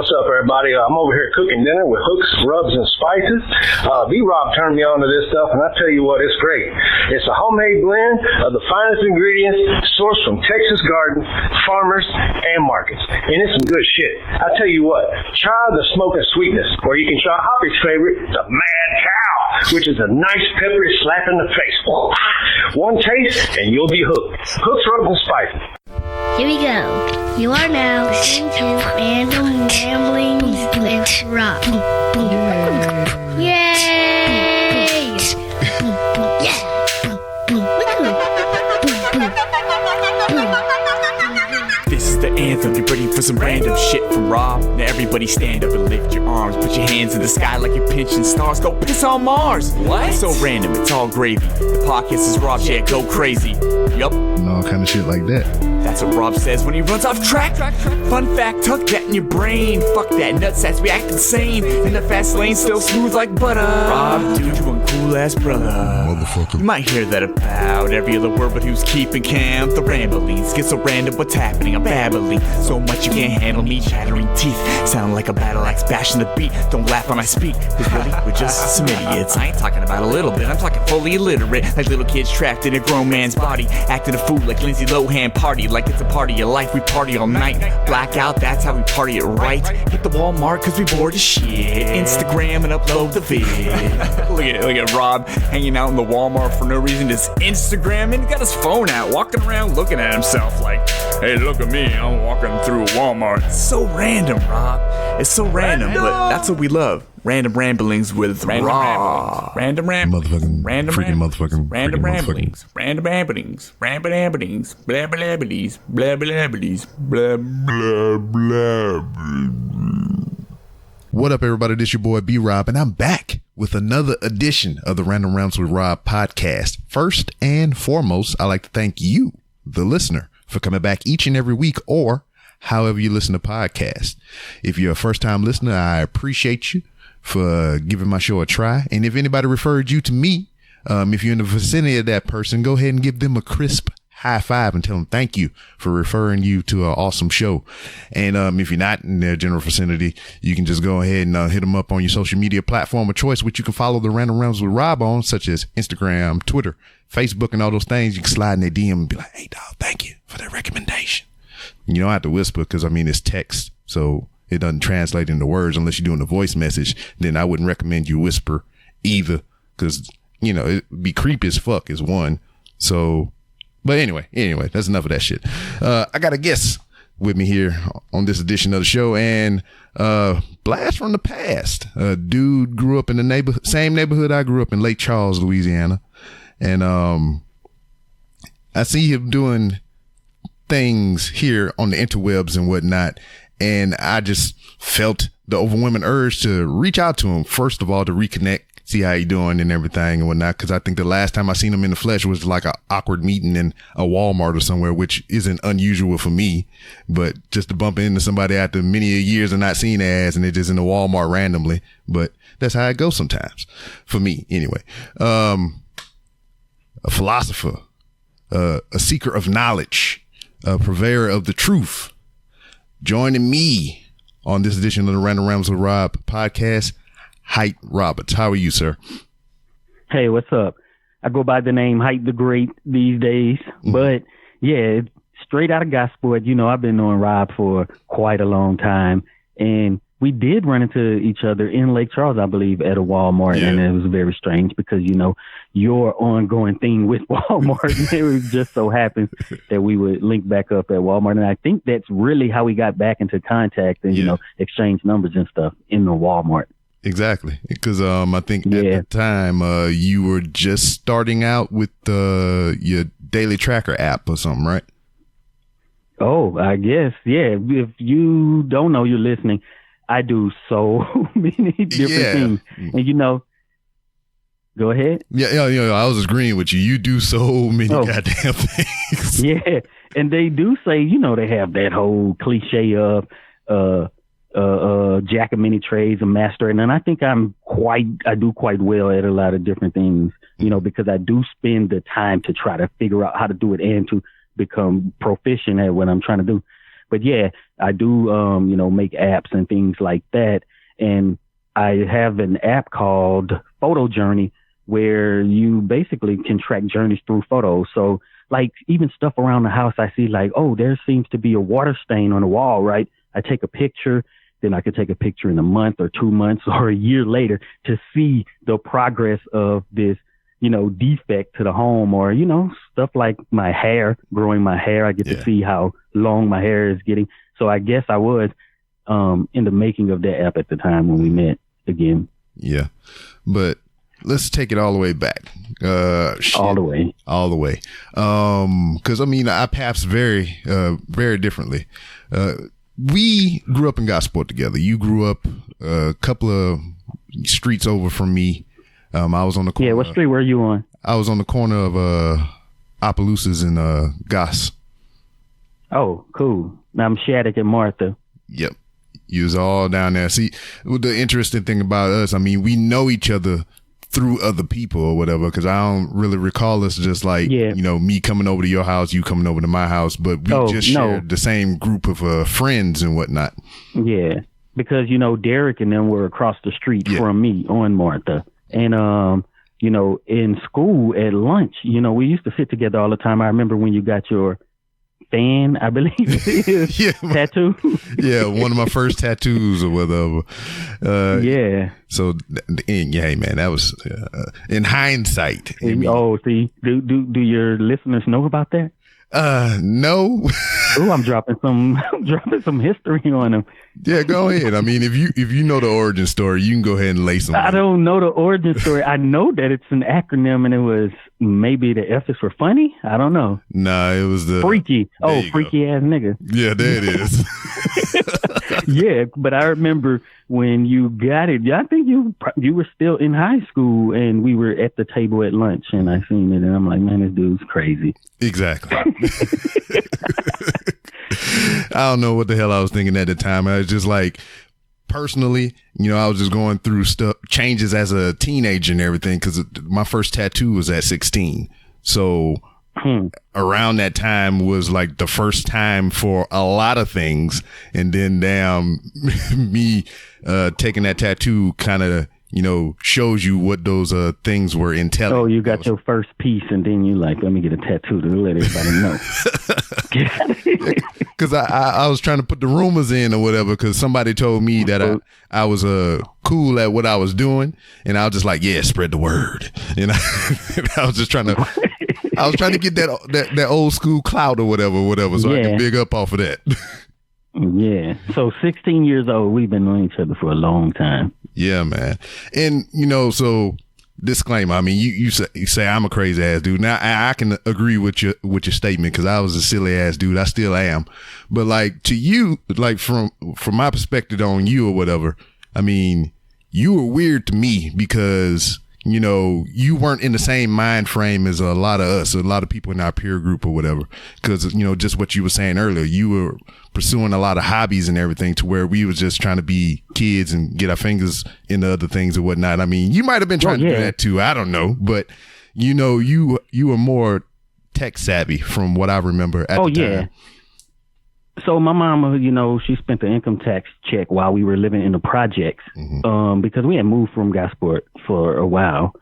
what's up, everybody? I'm over here cooking dinner with hooks, rubs, and spices. B-Rob turned me on to this stuff, and I tell you what, it's great. It's a homemade blend of the finest ingredients sourced from Texas gardens, farmers, and markets. And it's some good shit. I tell you what, try the smoking sweetness, or you can try Hoppy's favorite, the Mad Cow, which is a nice peppery slap in the face. One taste, and you'll be hooked. Hooks, rubs, and spices. Here we go. You are now listening to Random Ramblings with Rob. Yay! This is the anthem. You ready for some random shit from Rob? Now everybody stand up and lift your arms. Put your hands in the sky like you're pinching stars. Go piss on Mars. What? It's so random. It's all gravy. The podcast is Rob. Yeah, go crazy. Yup. And all kind of shit like that. That's what Rob says when he runs off track. Fun fact, tuck that in your brain. Fuck that nutsacks, we act insane. In the fast lane, still smooth like butter. Rob, dude, you one cool ass brother. Motherfucker. You might hear that about every other word, but who's keeping count? The ramblings get so random, what's happening? I'm babbling so much you can't handle me. Chattering teeth sound like a battle axe bashing the beat. Don't laugh when I speak, cause really, we're just some idiots. I ain't talking about a little bit, I'm talking fully illiterate. Like little kids trapped in a grown man's body, acting a fool like Lindsay Lohan party. Like it's a party of life, we party all night. Blackout, that's how we party it right. Hit the Walmart cause we bored as shit. Instagram and upload the vid. look at Rob hanging out in the Walmart for no reason, just Instagramming. He got his phone out, walking around looking at himself like, hey, look at me, I'm walking through Walmart. It's so random, Rob. It's so random, but that's what we love. Random ramblings with Rob. Random ramblings. Motherfucking. Random Freaking ramblings. motherfucking. Random freaking ramblings. Random ramblings. Random ramblings. Blah blah blabbies. Blah blah blabbies. Blah blah blah. What up, everybody? This your boy B-Rob, and I'm back with another edition of the Random Rounds with Rob podcast. First and foremost, I'd like to thank you, the listener, for coming back each and every week, or however you listen to podcasts. If you're a first-time listener, I appreciate you for giving my show a try. And if anybody referred you to me, if you're in the vicinity of that person, go ahead and give them a crisp high five and tell them thank you for referring you to an awesome show. And if you're not in their general vicinity, you can just go ahead and hit them up on your social media platform of choice, which you can follow the Random Rounds with Rob on, such as Instagram, Twitter, Facebook, and all those things. You can slide in their DM and be like, hey, dog, thank you for that recommendation. You don't have to whisper because, I mean, it's text, so it doesn't translate into words unless you're doing a voice message. Then I wouldn't recommend you whisper either because, you know, it'd be creepy as fuck is one. So, but anyway, that's enough of that shit. I got a guest with me here on this edition of the show, and blast from the past. Dude grew up in the same neighborhood I grew up in, Lake Charles, Louisiana. And I see him doing things here on the interwebs and whatnot, and I just felt the overwhelming urge to reach out to him, first of all, to reconnect, see how he doing and everything and whatnot, because I think the last time I seen him in the flesh was like an awkward meeting in a Walmart or somewhere, which isn't unusual for me, but just to bump into somebody after many years of not seeing their ass and they're just in the Walmart randomly, but that's how it goes sometimes for me anyway. A philosopher, a seeker of knowledge, a purveyor of the truth. Joining me on this edition of the Random Rounds with Rob podcast, Heit Roberts. How are you, sir? Hey, what's up? I go by the name Heit The Great these days, but yeah, straight out of Gosport. You know, I've been knowing Rob for quite a long time, and we did run into each other in Lake Charles, I believe, at a Walmart, and it was very strange because, you know, your ongoing thing with Walmart, it just so happens that we would link back up at Walmart, and I think that's really how we got back into contact and, you know, exchange numbers and stuff in the Walmart. Exactly, because I think at the time you were just starting out with your daily tracker app or something, right? Oh, I guess, yeah. If you don't know, you're listening. I do so many different things, and you know. Go ahead. Yeah, I was agreeing with you. You do so many goddamn things. Yeah, and they do say, you know, they have that whole cliche of jack of many trades, a master, and then I think I do quite well at a lot of different things, you know, because I do spend the time to try to figure out how to do it and to become proficient at what I'm trying to do. But yeah, I do, make apps and things like that. And I have an app called Photo Journey where you basically can track journeys through photos. So like even stuff around the house, I see like, oh, there seems to be a water stain on the wall, right? I take a picture, then I could take a picture in a month or 2 months or a year later to see the progress of this, defect to the home, or, stuff like my hair, growing my hair. I get to see how long my hair is getting. So I guess I was in the making of that app at the time when we met again. Yeah. But let's take it all the way back. All the way. Cause our paths very, very differently. We grew up in Gosport together. You grew up a couple of streets over from me. I was on the corner. Yeah, what street were you on? I was on the corner of Opelousas and Goss. Oh, cool. Now I'm Shattuck and Martha. Yep. You was all down there. See, the interesting thing about us, we know each other through other people or whatever, because I don't really recall us just like, me coming over to your house, you coming over to my house, but we shared the same group of friends and whatnot. Yeah, because, Derek and them were across the street from me on Martha. And, in school at lunch, we used to sit together all the time. I remember when you got your fan, I believe it is, tattoo. Yeah, one of my first tattoos or whatever. So, hey, man, that was in hindsight. See, do your listeners know about that? No. Oh, I'm dropping some history on them. Yeah, go ahead. If you know the origin story, you can go ahead and lay some. I don't know the origin story. I know that it's an acronym, and it was maybe the F is for funny. I don't know. Nah, it was the freaky. Oh, freaky ass nigga. Yeah, there it is. Yeah, but I remember when you got it. I think you were still in high school, and we were at the table at lunch, and I seen it, and I'm like, man, this dude's crazy. Exactly. I don't know what the hell I was thinking at the time. I was just like, personally, I was just going through changes as a teenager and everything, because my first tattoo was at 16. So around that time was like the first time for a lot of things. And then me taking that tattoo kind of, shows you what those things were entailed. Oh, you got your first piece, and then you like, let me get a tattoo to let everybody know. Because I was trying to put the rumors in or whatever, because somebody told me that I was cool at what I was doing, and I was just like, yeah, spread the word. And I was just trying to get that old school clout or whatever, so I can big up off of that. Yeah. So 16 years old, we've been knowing each other for a long time. Yeah, man. And, so disclaimer, you say I'm a crazy ass dude. Now I can agree with your statement, because I was a silly ass dude. I still am. But like to you, like from my perspective on you or whatever, you were weird to me because, you weren't in the same mind frame as a lot of us, a lot of people in our peer group or whatever. Because, just what you were saying earlier, you were pursuing a lot of hobbies and everything, to where we was just trying to be kids and get our fingers into other things or whatnot. You might have been trying to do that too. I don't know. But, you were more tech savvy from what I remember at the time. So my mama, she spent the income tax check while we were living in the projects, because we had moved from Gosport for a while,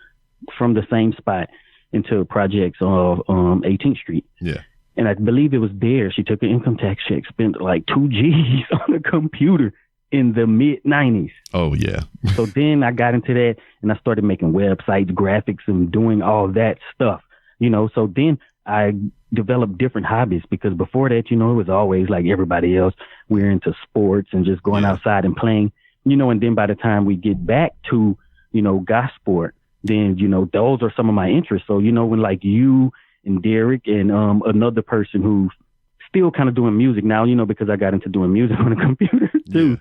from the same spot into projects of 18th Street. Yeah. And I believe it was there she took an income tax check, spent like 2 G's on a computer in the mid 90s. Oh, yeah. So then I got into that, and I started making websites, graphics, and doing all that stuff, So then I developed different hobbies, because before that, it was always like everybody else. We're into sports and just going outside and playing, and then by the time we get back to, Gosport, then, those are some of my interests. So, when like you and Derek and another person who's still kind of doing music now, because I got into doing music on the computer too.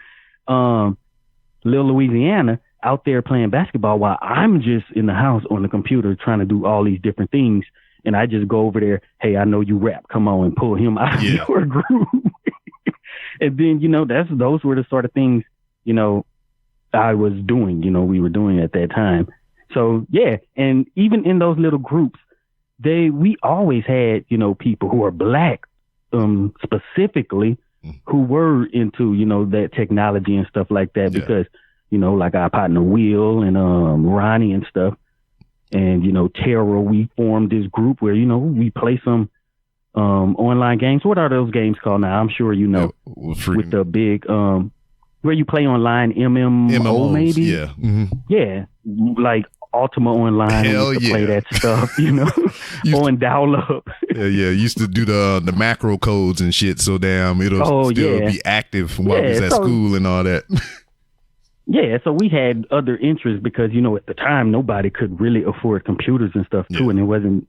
Lil Louisiana out there playing basketball while I'm just in the house on the computer trying to do all these different things. And I just go over there, hey, I know you rap. Come on, and pull him out of your groove. And then, those were the sort of things, I was doing, we were doing at that time. So, yeah. And even in those little groups, we always had, people who are black, specifically, who were into, that technology and stuff like that, because, like our partner Will and Ronnie and stuff, and, Tara, we formed this group where, we play some online games. What are those games called now? I'm sure with the big where you play online MMO maybe. Yeah. Mm-hmm. Yeah. Like Ultima Online. Hell to play that stuff, on dial-up. Yeah. Used to do the macro codes and shit, so damn it'll still be active while we was at school and all that. Yeah, so we had other interests because, at the time, nobody could really afford computers and stuff, too. Yeah. And it wasn't,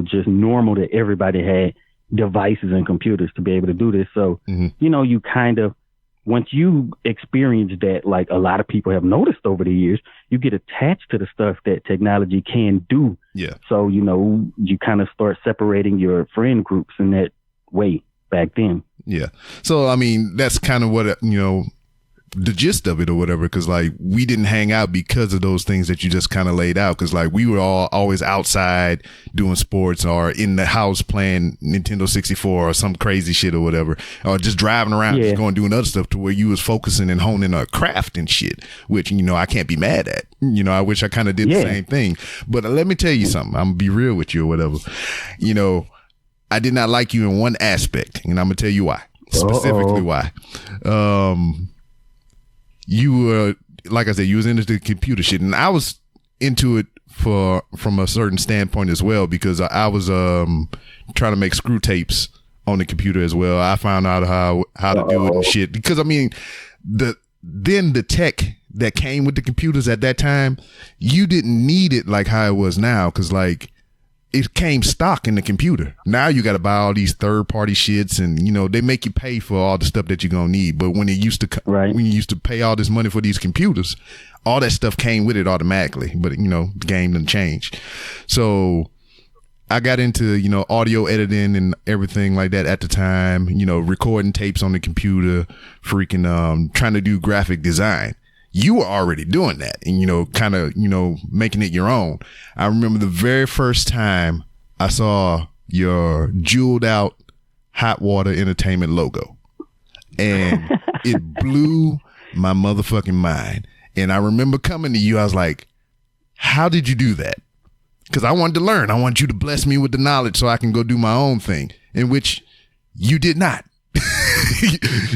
just normal that everybody had devices and computers to be able to do this. So, you kind of, once you experience that, like a lot of people have noticed over the years, you get attached to the stuff that technology can do. Yeah. So, you kind of start separating your friend groups in that way back then. Yeah. So, I mean, that's kind of what, the gist of it or whatever, because like we didn't hang out because of those things that you just kind of laid out, because like we were always outside doing sports or in the house playing Nintendo 64 or some crazy shit or whatever, or just driving around just going doing other stuff, to where you was focusing and honing a craft and shit, which I can't be mad at. I wish I kind of did the same thing. But let me tell you something, I'm gonna be real with you or whatever. I did not like you in one aspect, and I'm gonna tell you why. Specifically why. You were, like I said, you was into the computer shit, and I was into it from a certain standpoint as well, because I was trying to make screw tapes on the computer as well. I found out how to do it and shit, because I mean the tech that came with the computers at that time, you didn't need it like how it was now, because like it came stock in the computer. Now you got to buy all these third party shits, and they make you pay for all the stuff that you're gonna need. But when it used to when you used to pay all this money for these computers, all that stuff came with it automatically. But the game done changed. So I got into audio editing and everything like that at the time. Recording tapes on the computer, freaking trying to do graphic design. You were already doing that and, kind of, making it your own. I remember the very first time I saw your jeweled out Hot Water Entertainment logo, and it blew my motherfucking mind. And I remember coming to you, I was like, how did you do that? Because I wanted to learn. I want you to bless me with the knowledge so I can go do my own thing, in which you did not.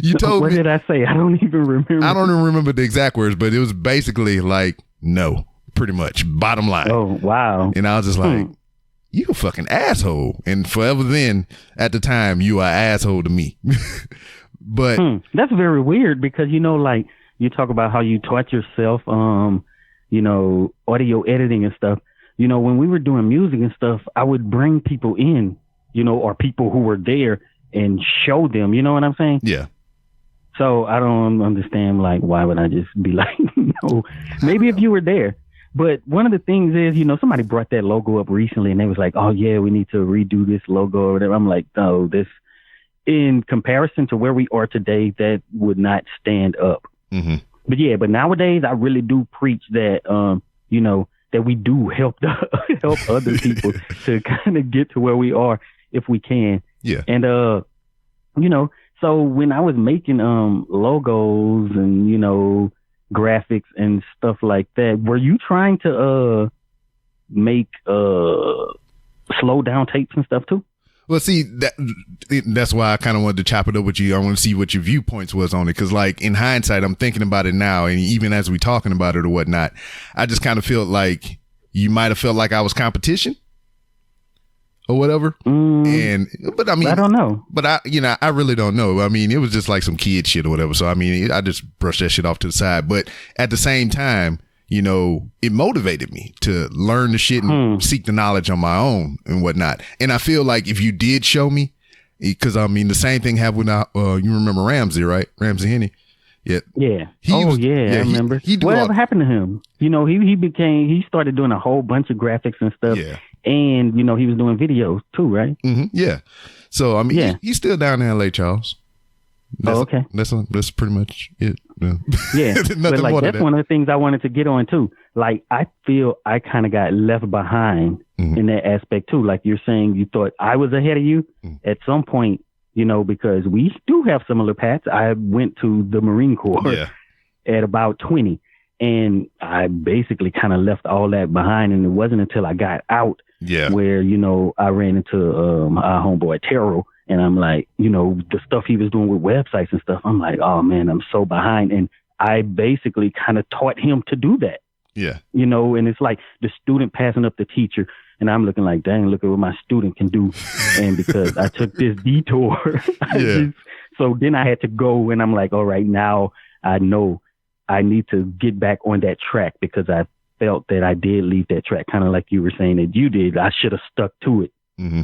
You told me. What did I say? I don't even remember. I don't even remember the exact words, but it was basically like, no, pretty much. Bottom line. Oh, wow. And I was just like, you a fucking asshole. And forever then, at the time, you are an asshole to me. But that's very weird, because, like you talk about how you taught yourself, audio editing and stuff. When we were doing music and stuff, I would bring people in, or people who were there, and show them, you know what I'm saying? Yeah. So I don't understand, like, why would I just be like, no? Maybe if you were there. But one of the things is, somebody brought that logo up recently, and they was like, oh, yeah, we need to redo this logo or whatever. I'm like, no, this, in comparison to where we are today, that would not stand up. Mm-hmm. But nowadays, I really do preach that, that we do help other people to kind of get to where we are if we can. Yeah. And, so when I was making logos and, graphics and stuff like that, were you trying to make slow down tapes and stuff too? Well, see, that's why I kind of wanted to chop it up with you. I want to see what your viewpoints was on it, because like in hindsight, I'm thinking about it now, and even as we talking about it or whatnot, I just kind of felt like you might have felt like I was competition or whatever. But I mean, I don't know. But I really don't know. I mean, it was just like some kid shit or whatever. So I mean, I just brushed that shit off to the side. But at the same time, it motivated me to learn the shit and seek the knowledge on my own and whatnot. And I feel like if you did show me, because I mean, the same thing happened when you remember Ramsey, right? Ramsey Henny. Yeah. Yeah. I remember. Whatever happened to him? He started doing a whole bunch of graphics and stuff. Yeah. And, he was doing videos too, right? Mm-hmm. Yeah. So, I mean, he's still down there in Lake Charles. Okay. That's pretty much it. Yeah. But like, that's one of the things I wanted to get on too. Like, I feel I kind of got left behind in that aspect too. Like you're saying, you thought I was ahead of you. At some point, because we do have similar paths. I went to the Marine Corps at about 20, and I basically kind of left all that behind. And it wasn't until I got out where, I ran into our homeboy Terrell, and I'm like, the stuff he was doing with websites and stuff. I'm like, oh man, I'm so behind. And I basically kind of taught him to do that. Yeah. And it's like the student passing up the teacher, and I'm looking like, dang, look at what my student can do. And because I took this detour, so then I had to go, and I'm like, all right, now I know I need to get back on that track, because I felt that I did leave that track, kind of like you were saying that you did. I should have stuck to it. Mm-hmm.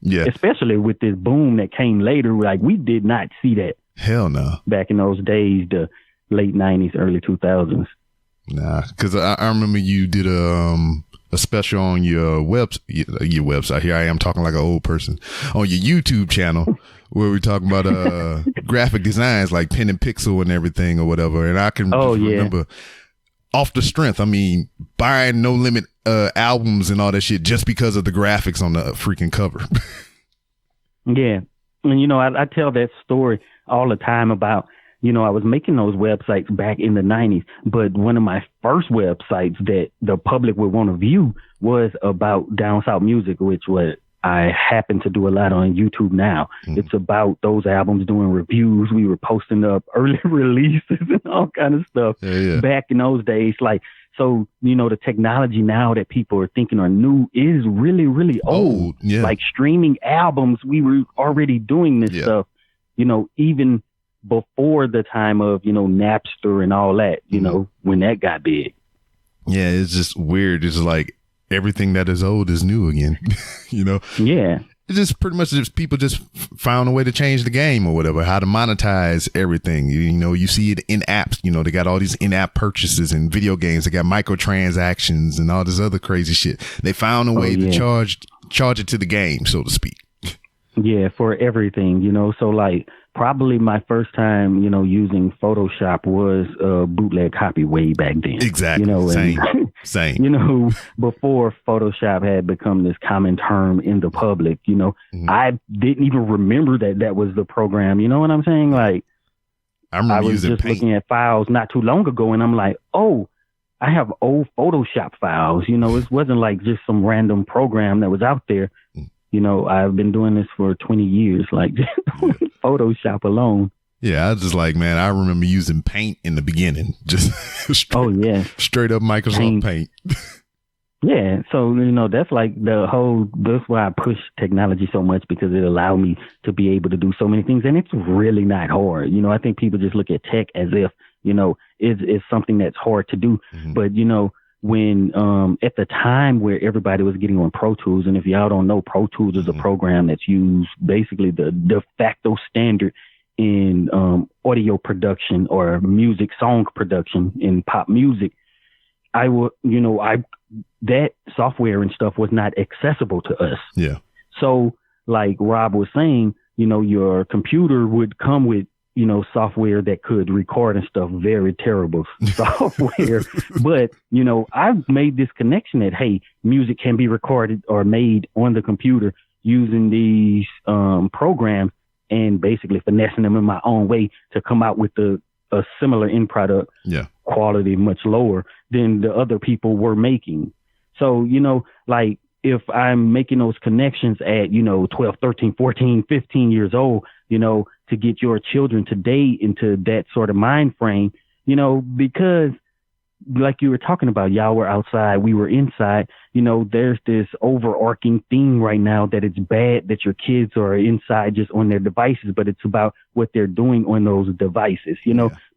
Yeah. Especially with this boom that came later. Like, we did not see that. Hell no. Back in those days, the late 90s, early 2000s. Nah, because I remember you did a special on your website. Here I am talking like an old person, on your YouTube channel, where we're talking about graphic designs like pen and pixel and everything or whatever. And I can remember off the strength, buying No Limit albums and all that shit just because of the graphics on the freaking cover. Yeah. And, I tell that story all the time about, I was making those websites back in the 90s, but one of my first websites that the public would want to view was about down south music, which was I happen to do a lot on YouTube now. Mm-hmm. It's about those albums, doing reviews. We were posting up early releases and all kind of stuff back in those days. Like, so, the technology now that people are thinking are new is really, really old. Yeah. Like streaming albums, we were already doing this stuff, even before the time of, Napster and all that, when that got big. Yeah, it's just weird. It's like everything that is old is new again, Yeah. It's just pretty much just people just found a way to change the game or whatever, how to monetize everything. You see it in apps, they got all these in-app purchases in video games. They got microtransactions and all this other crazy shit. They found a way to charge it to the game, so to speak. Yeah, for everything, so like probably my first time, using Photoshop was a bootleg copy way back then. Exactly. Same. Before Photoshop had become this common term in the public, I didn't even remember that was the program. You know what I'm saying? Like, I was just Paint. Looking at files not too long ago, and I'm like, oh, I have old Photoshop files. It wasn't like just some random program that was out there. I've been doing this for 20 years, like Photoshop alone. Yeah, I was just like, man, I remember using Paint in the beginning. Just straight up Microsoft Paint. Yeah, so, that's like that's why I push technology so much, because it allowed me to be able to do so many things. And it's really not hard. I think people just look at tech as if, it's something that's hard to do. Mm-hmm. But, when at the time where everybody was getting on Pro Tools, and if y'all don't know, Pro Tools is a program that's used basically the de facto standard in audio production or music song production in pop music. That software and stuff was not accessible to us. Yeah. So like Rob was saying, your computer would come with software that could record and stuff, very terrible software. But, I've made this connection that, hey, music can be recorded or made on the computer using these programs, and basically finessing them in my own way to come out with a similar end product, quality much lower than the other people were making. So, like if I'm making those connections at, 12, 13, 14, 15 years old, to get your children today into that sort of mind frame, because like you were talking about, y'all were outside, we were inside, there's this overarching theme right now that it's bad that your kids are inside just on their devices, but it's about what they're doing on those devices,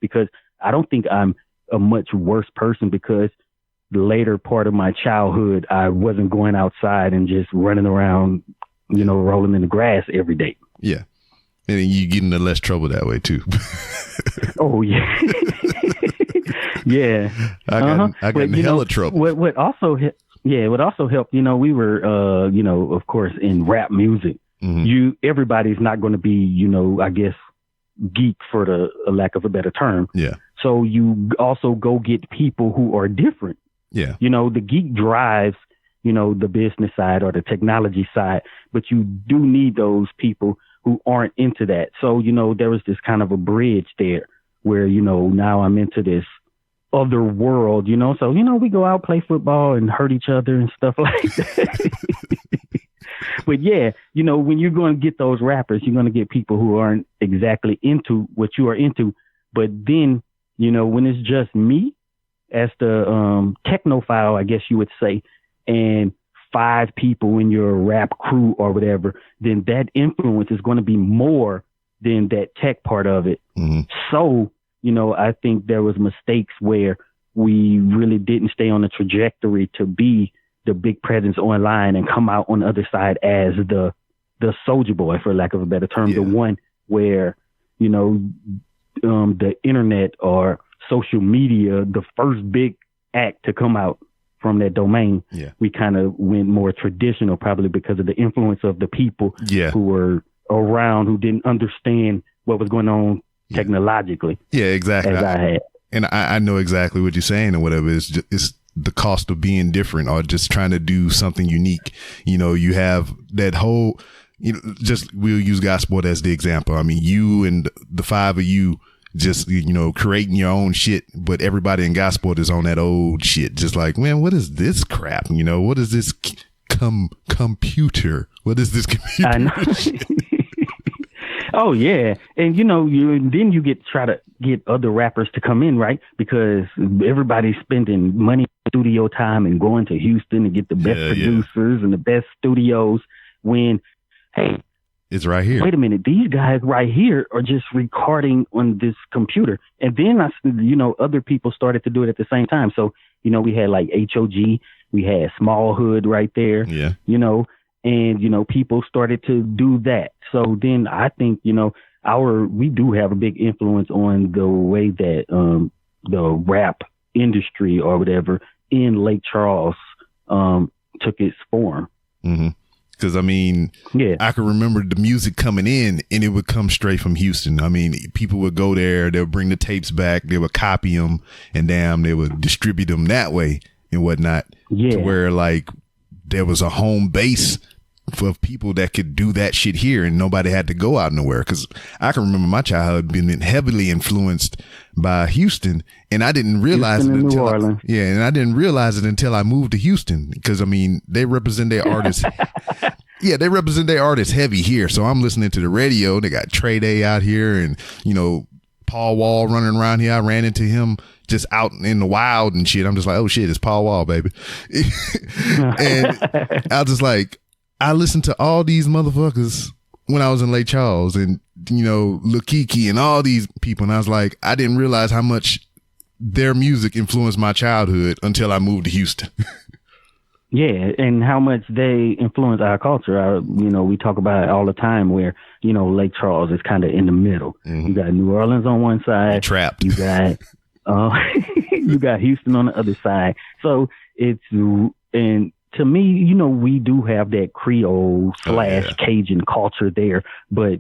because I don't think I'm a much worse person, because the later part of my childhood, I wasn't going outside and just running around, rolling in the grass every day. Yeah. And you get into less trouble that way too. Oh yeah. Yeah. I got in hella trouble. What also helped, we were, of course, in rap music. Mm-hmm. Everybody's not going to be, I guess, geek for the lack of a better term. Yeah. So you also go get people who are different. Yeah. The geek drives, the business side or the technology side, but you do need those people who aren't into that. So, there was this kind of a bridge there where, now I'm into this other world, so, we go out, play football and hurt each other and stuff like that. But yeah, when you're going to get those rappers, you're going to get people who aren't exactly into what you are into. But then, when it's just me as the technophile, I guess you would say, and 5 people in your rap crew or whatever, then that influence is going to be more than that tech part of it. Mm-hmm. So, I think there was mistakes where we really didn't stay on the trajectory to be the big presence online and come out on the other side as the soldier boy, for lack of a better term, the one where, the internet or social media, the first big act to come out from that domain, we kind of went more traditional, probably because of the influence of the people who were around, who didn't understand what was going on technologically. Yeah, exactly. As I had. And I know exactly what you're saying, and whatever. It's the cost of being different or just trying to do something unique. You have that whole, just we'll use Gosport as the example. I mean, you and the 5 of you just, creating your own shit, but everybody in Gosport is on that old shit. Just like, man, what is this crap? What is this computer? What is this computer? I know. Oh yeah, and then you try to get other rappers to come in, right? Because everybody's spending money, studio time, and going to Houston to get the best producers and the best studios. When, hey, it's right here. Wait a minute, these guys right here are just recording on this computer, and then other people started to do it at the same time. So we had like HOG, we had Small Hood right there, and people started to do that. So then I think we do have a big influence on the way that the rap industry or whatever in Lake Charles took its form. Mm-hmm. Because, I mean, I can remember the music coming in and it would come straight from Houston. I mean, people would go there, they would bring the tapes back, they would copy them, and they would distribute them that way and whatnot. Yeah. To where, like, there was a home base for people that could do that shit here and nobody had to go out nowhere. Because I can remember my childhood being heavily influenced by Houston, and I didn't realize it until I didn't realize it until I moved to Houston. Because I mean, they represent their artists. They represent their artists heavy here. So I'm listening to the radio. They got Trey Day out here, and Paul Wall running around here. I ran into him just out in the wild and shit. I'm just like, oh shit, it's Paul Wall, baby. And I was just like, I listened to all these motherfuckers when I was in Lake Charles, and Lil Kiki and all these people, and I was like, I didn't realize how much their music influenced my childhood until I moved to Houston. Yeah, and how much they influence our culture. We talk about it all the time where, Lake Charles is kind of in the middle. Mm-hmm. You got New Orleans on one side. Trapped. You got you got Houston on the other side. So and to me, we do have that Creole / Cajun culture there, but,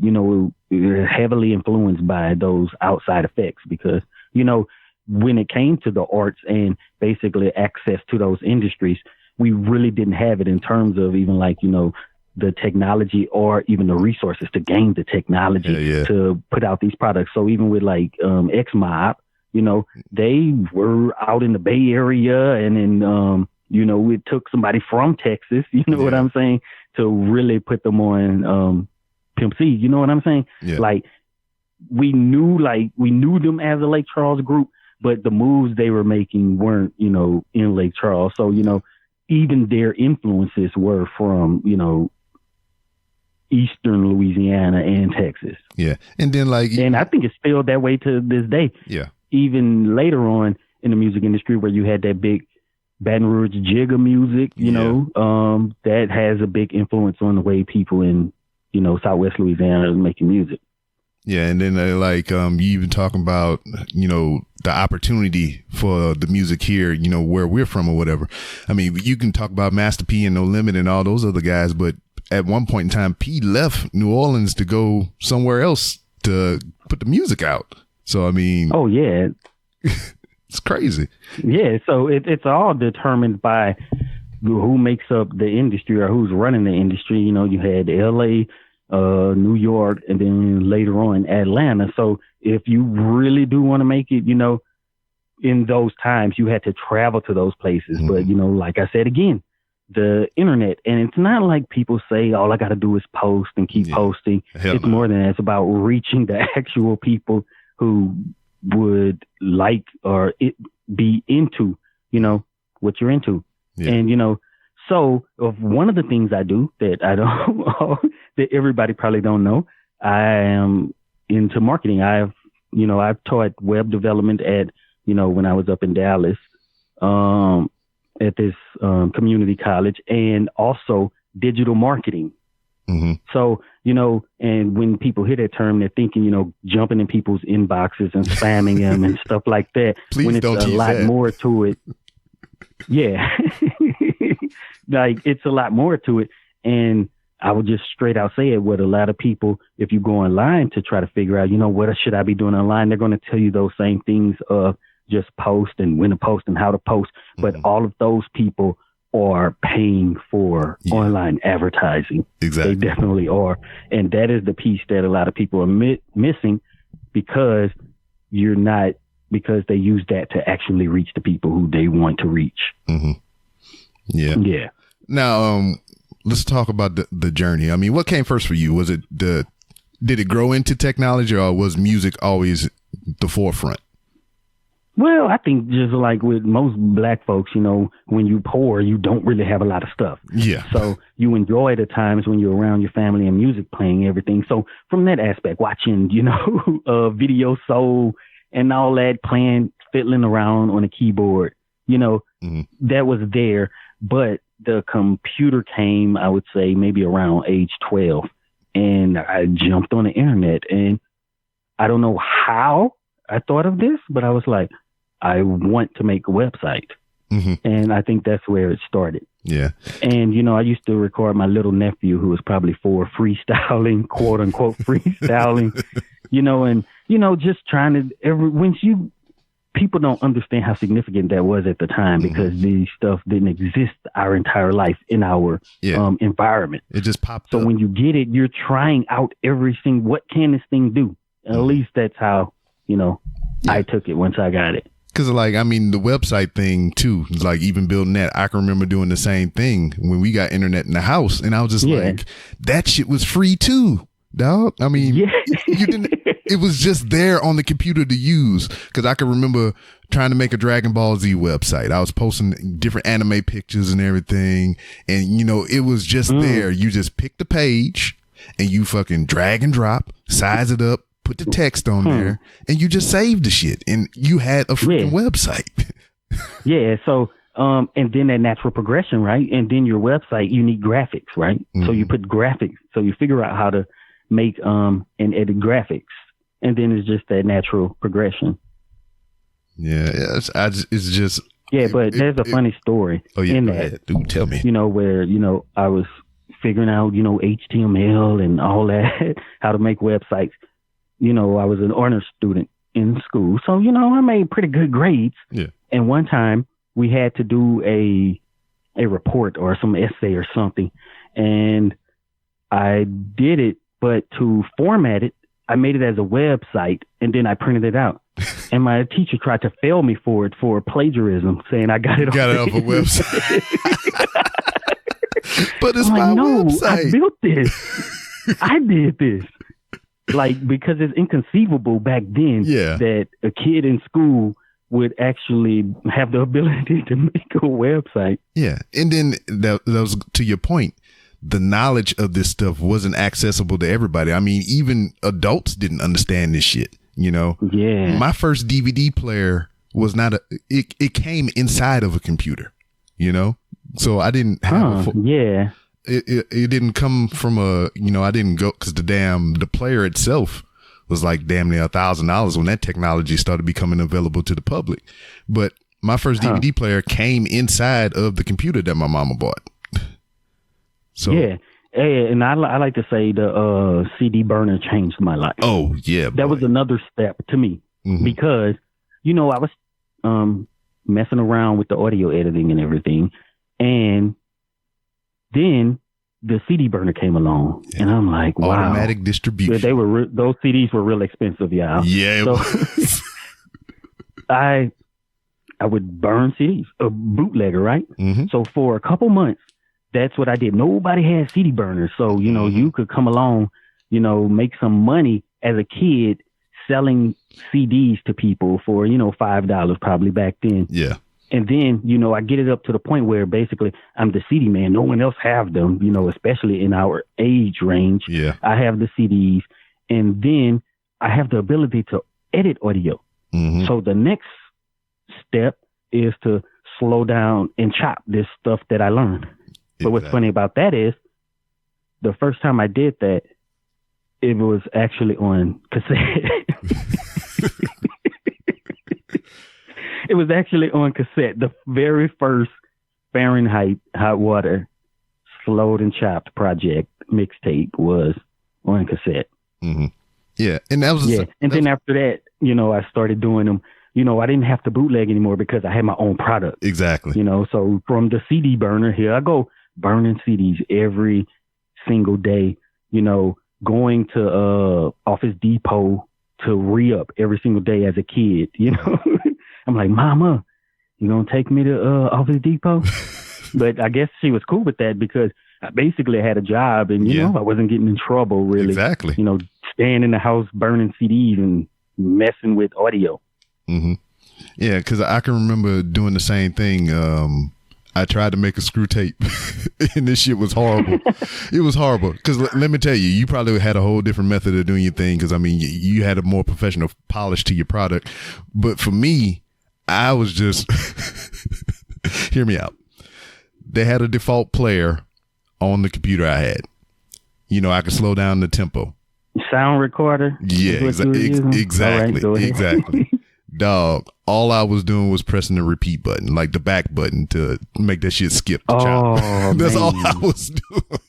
we're heavily influenced by those outside effects because, when it came to the arts and basically access to those industries, we really didn't have it in terms of even like, the technology or even the resources to gain the technology to put out these products. So even with like X-Mob, they were out in the Bay Area and in, it took somebody from Texas, what I'm saying, to really put them on Pimp C, you know what I'm saying? Yeah. Like we knew them as a Lake Charles group, but the moves they were making weren't, in Lake Charles. So, even their influences were from, Eastern Louisiana and Texas. Yeah. And then and I think it's still that way to this day. Yeah. Even later on in the music industry where you had that big Baton Rouge jigger music, that has a big influence on the way people in, Southwest Louisiana are making music. Yeah, and then you even talking about, the opportunity for the music here, where we're from or whatever. I mean, you can talk about Master P and No Limit and all those other guys, but at one point in time, P left New Orleans to go somewhere else to put the music out. So, I mean. Oh, yeah. It's crazy. Yeah, so it's all determined by who makes up the industry or who's running the industry. You had LA, New York, and then later on Atlanta. So if you really do want to make it, you know, in those times you had to travel to those places. But, you know, like I said again, the internet, and it's not like people say all I got to do is post and keep posting. It's more than that. It's about reaching the actual people who would like or be into, you know, what you're into. And, you know, so one of the things I do that I don't, that everybody probably don't know, I am into marketing. I've taught web development at, you know, when I was up in Dallas, at this community college, and also digital marketing. So, you know, and when people hear that term, they're thinking, you know, jumping in people's inboxes and spamming them and stuff like that. Please when it's don't a use lot that. more to it. Yeah. Like, it's a lot more to it. And I would just straight out say it, what a lot of people, if you go online to try to figure out, you know, what should I be doing online, they're going to tell you those same things of just post and when to post and how to post. But all of those people are paying for online advertising. Exactly. They definitely are. And that is the piece that a lot of people are missing, because because they use that to actually reach the people who they want to reach. Yeah. Now, let's talk about the journey. I mean, what came first for you? Was it did it grow into technology, or was music always the forefront? Well, I think just like with most black folks, you know, when you poor, you don't really have a lot of stuff. Yeah. So you enjoy the times when you're around your family and music playing, everything. So from that aspect, watching, you know, Video Soul and all that, playing, fiddling around on a keyboard, you know, that was there. But the computer came, I would say, maybe around age 12. And I jumped on the internet, and I don't know how I thought of this, but I was like, I want to make a website. And I think that's where it started. Yeah. And, you know, I used to record my little nephew, who was probably 4, freestyling, quote unquote, freestyling, you know, and, you know, just trying to, people don't understand how significant that was at the time, because these stuff didn't exist our entire life in our environment. It just popped up. So when you get it, you're trying out everything. What can this thing do? At least that's how, you know, I took it once I got it. Because, like, I mean, the website thing, too, like, even building that, I can remember doing the same thing when we got internet in the house. And I was just like, that shit was free, too, dog. I mean, you didn't, it was just there on the computer to use. Because I can remember trying to make a Dragon Ball Z website. I was posting different anime pictures and everything. And, you know, it was just there. You just pick the page and you fucking drag and drop, size it up, put the text on there, and you just saved the shit, and you had a freaking website. So, and then that natural progression, right? And then your website, you need graphics, right? So you put graphics, so you figure out how to make and edit graphics, and then it's just that natural progression. It's just. Yeah, but there's a funny story in that. Dude, tell me. You know, where, you know, I was figuring out, you know, HTML and all that, how to make websites. You know, I was an honors student in school. So, you know, I made pretty good grades. Yeah. And one time we had to do a report or some essay or something. And I did it, but to format it, I made it as a website, and then I printed it out. And my teacher tried to fail me for it for plagiarism, saying I got it off a website. But it's my website. I built this. I did this. Like, because it's inconceivable back then that a kid in school would actually have the ability to make a website. Yeah. And then that was, to your point, the knowledge of this stuff wasn't accessible to everybody. I mean, even adults didn't understand this shit, you know? Yeah. My first DVD player was not it came inside of a computer, you know? So I didn't have It didn't come from I didn't go, because the player itself was like damn near $1,000 when that technology started becoming available to the public. But my first DVD player came inside of the computer that my mama bought. So and I like to say the CD burner changed my life. Oh yeah, that was another step to me, because, you know, I was messing around with the audio editing and everything, and then the CD burner came along, and I'm like, wow. Automatic distribution. They were those CDs were real expensive, y'all. Yeah. So I would burn CDs, a bootlegger, right? Mm-hmm. So for a couple months, that's what I did. Nobody had CD burners, so you could come along, make some money as a kid selling CDs to people for $5 probably back then. Yeah. And then, I get it up to the point where basically I'm the CD man. No one else have them, especially in our age range. Yeah. I have the CDs, and then I have the ability to edit audio. Mm-hmm. So the next step is to slow down and chop this stuff that I learned. But what's funny about that is the first time I did that, it was actually on cassette. It was actually on cassette. The very first Fahrenheit Hot Water Slowed and Chopped project mixtape was on cassette. Mm-hmm. Yeah. And that was, then after that, I started doing them. I didn't have to bootleg anymore because I had my own product. Exactly. So from the CD burner, here I go burning CDs every single day, going to Office Depot to re-up every single day as a kid, I'm like, Mama, you gonna take me to Office Depot? But I guess she was cool with that because I basically had a job and, I wasn't getting in trouble really. Exactly. Staying in the house burning CDs and messing with audio. Mm-hmm. Yeah, because I can remember doing the same thing. I tried to make a screw tape and this shit was horrible. It was horrible. Because let me tell you, you probably had a whole different method of doing your thing. Because, you had a more professional polish to your product. But for me, I was just, hear me out. They had a default player on the computer I had. I could slow down the tempo. Sound recorder? Yeah, exactly. Right, exactly. Dog, all I was doing was pressing the repeat button, like the back button to make that shit skip the chop. That's all I was doing.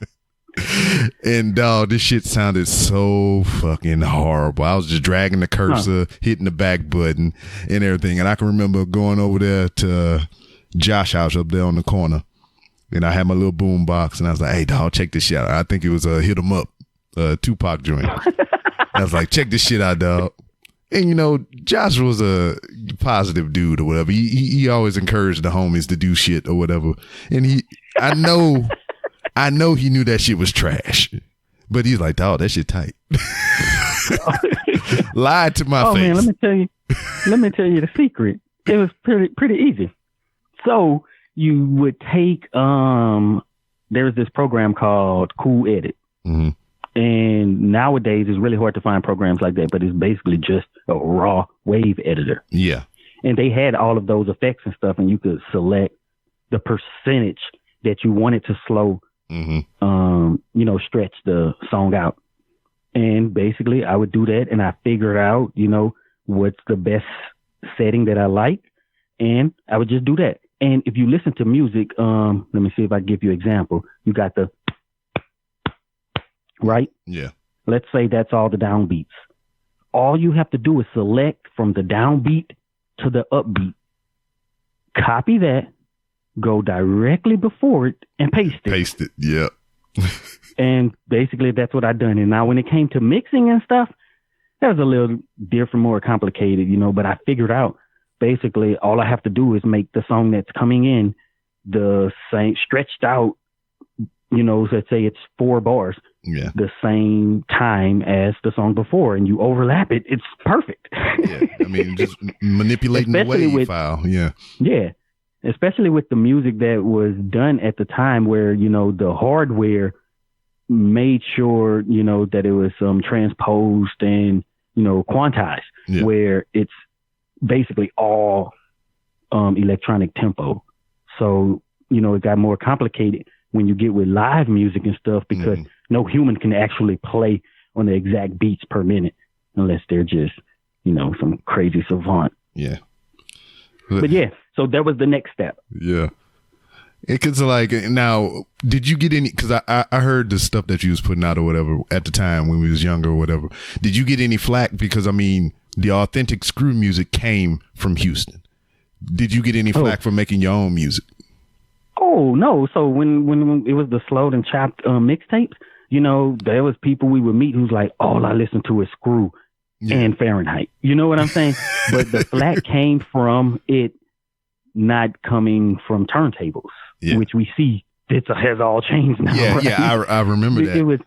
And dog, this shit sounded so fucking horrible. I was just dragging the cursor, hitting the back button and everything. And I can remember going over there to Josh house up there on the corner. And I had my little boom box and I was like, hey dog, check this shit out. I think it was a Hit 'Em Up, Tupac joint. I was like, check this shit out, dog. And Josh was a positive dude or whatever. He always encouraged the homies to do shit or whatever. And I know he knew that shit was trash, but he's like, dog, that shit tight. Lied to my face. Oh man, let me tell you the secret. It was pretty easy. So you would take there's this program called Cool Edit. Mm-hmm. And nowadays it's really hard to find programs like that, but it's basically just a raw wave editor. Yeah. And they had all of those effects and stuff, and you could select the percentage that you wanted to slow, stretch the song out. And basically I would do that, and I figured out, what's the best setting that I like, and I would just do that. And if you listen to music, let me see if I give you an example. You got the right? Yeah. Let's say that's all the downbeats. All you have to do is select from the downbeat to the upbeat. Copy that, go directly before it, and paste it. Paste it, yeah. And basically that's what I done. And now when it came to mixing and stuff, that was a little different, more complicated, but I figured out basically all I have to do is make the song that's coming in the same stretched out, let's say it's 4 bars. Yeah. The same time as the song before, and you overlap it, it's perfect. Yeah. Just manipulating the wave file. Yeah. Yeah. Especially with the music that was done at the time where, the hardware made sure, that it was transposed and, quantized, where it's basically all electronic tempo. So, it got more complicated when you get with live music and stuff because no human can actually play on the exact beats per minute unless they're just, some crazy savant. Yeah. But yeah, so that was the next step. Yeah. Because now, did you get any, because I heard the stuff that you was putting out or whatever at the time when we was younger or whatever. Did you get any flack? Because the authentic screw music came from Houston. Did you get any flack for making your own music? Oh no! So when it was the slowed and chopped mixtapes, there was people we would meet who's like, all I listen to is Screw and Fahrenheit. You know what I'm saying? But the flack came from it not coming from turntables, which we see it has all changed now. Yeah, right? yeah, I remember that. It was.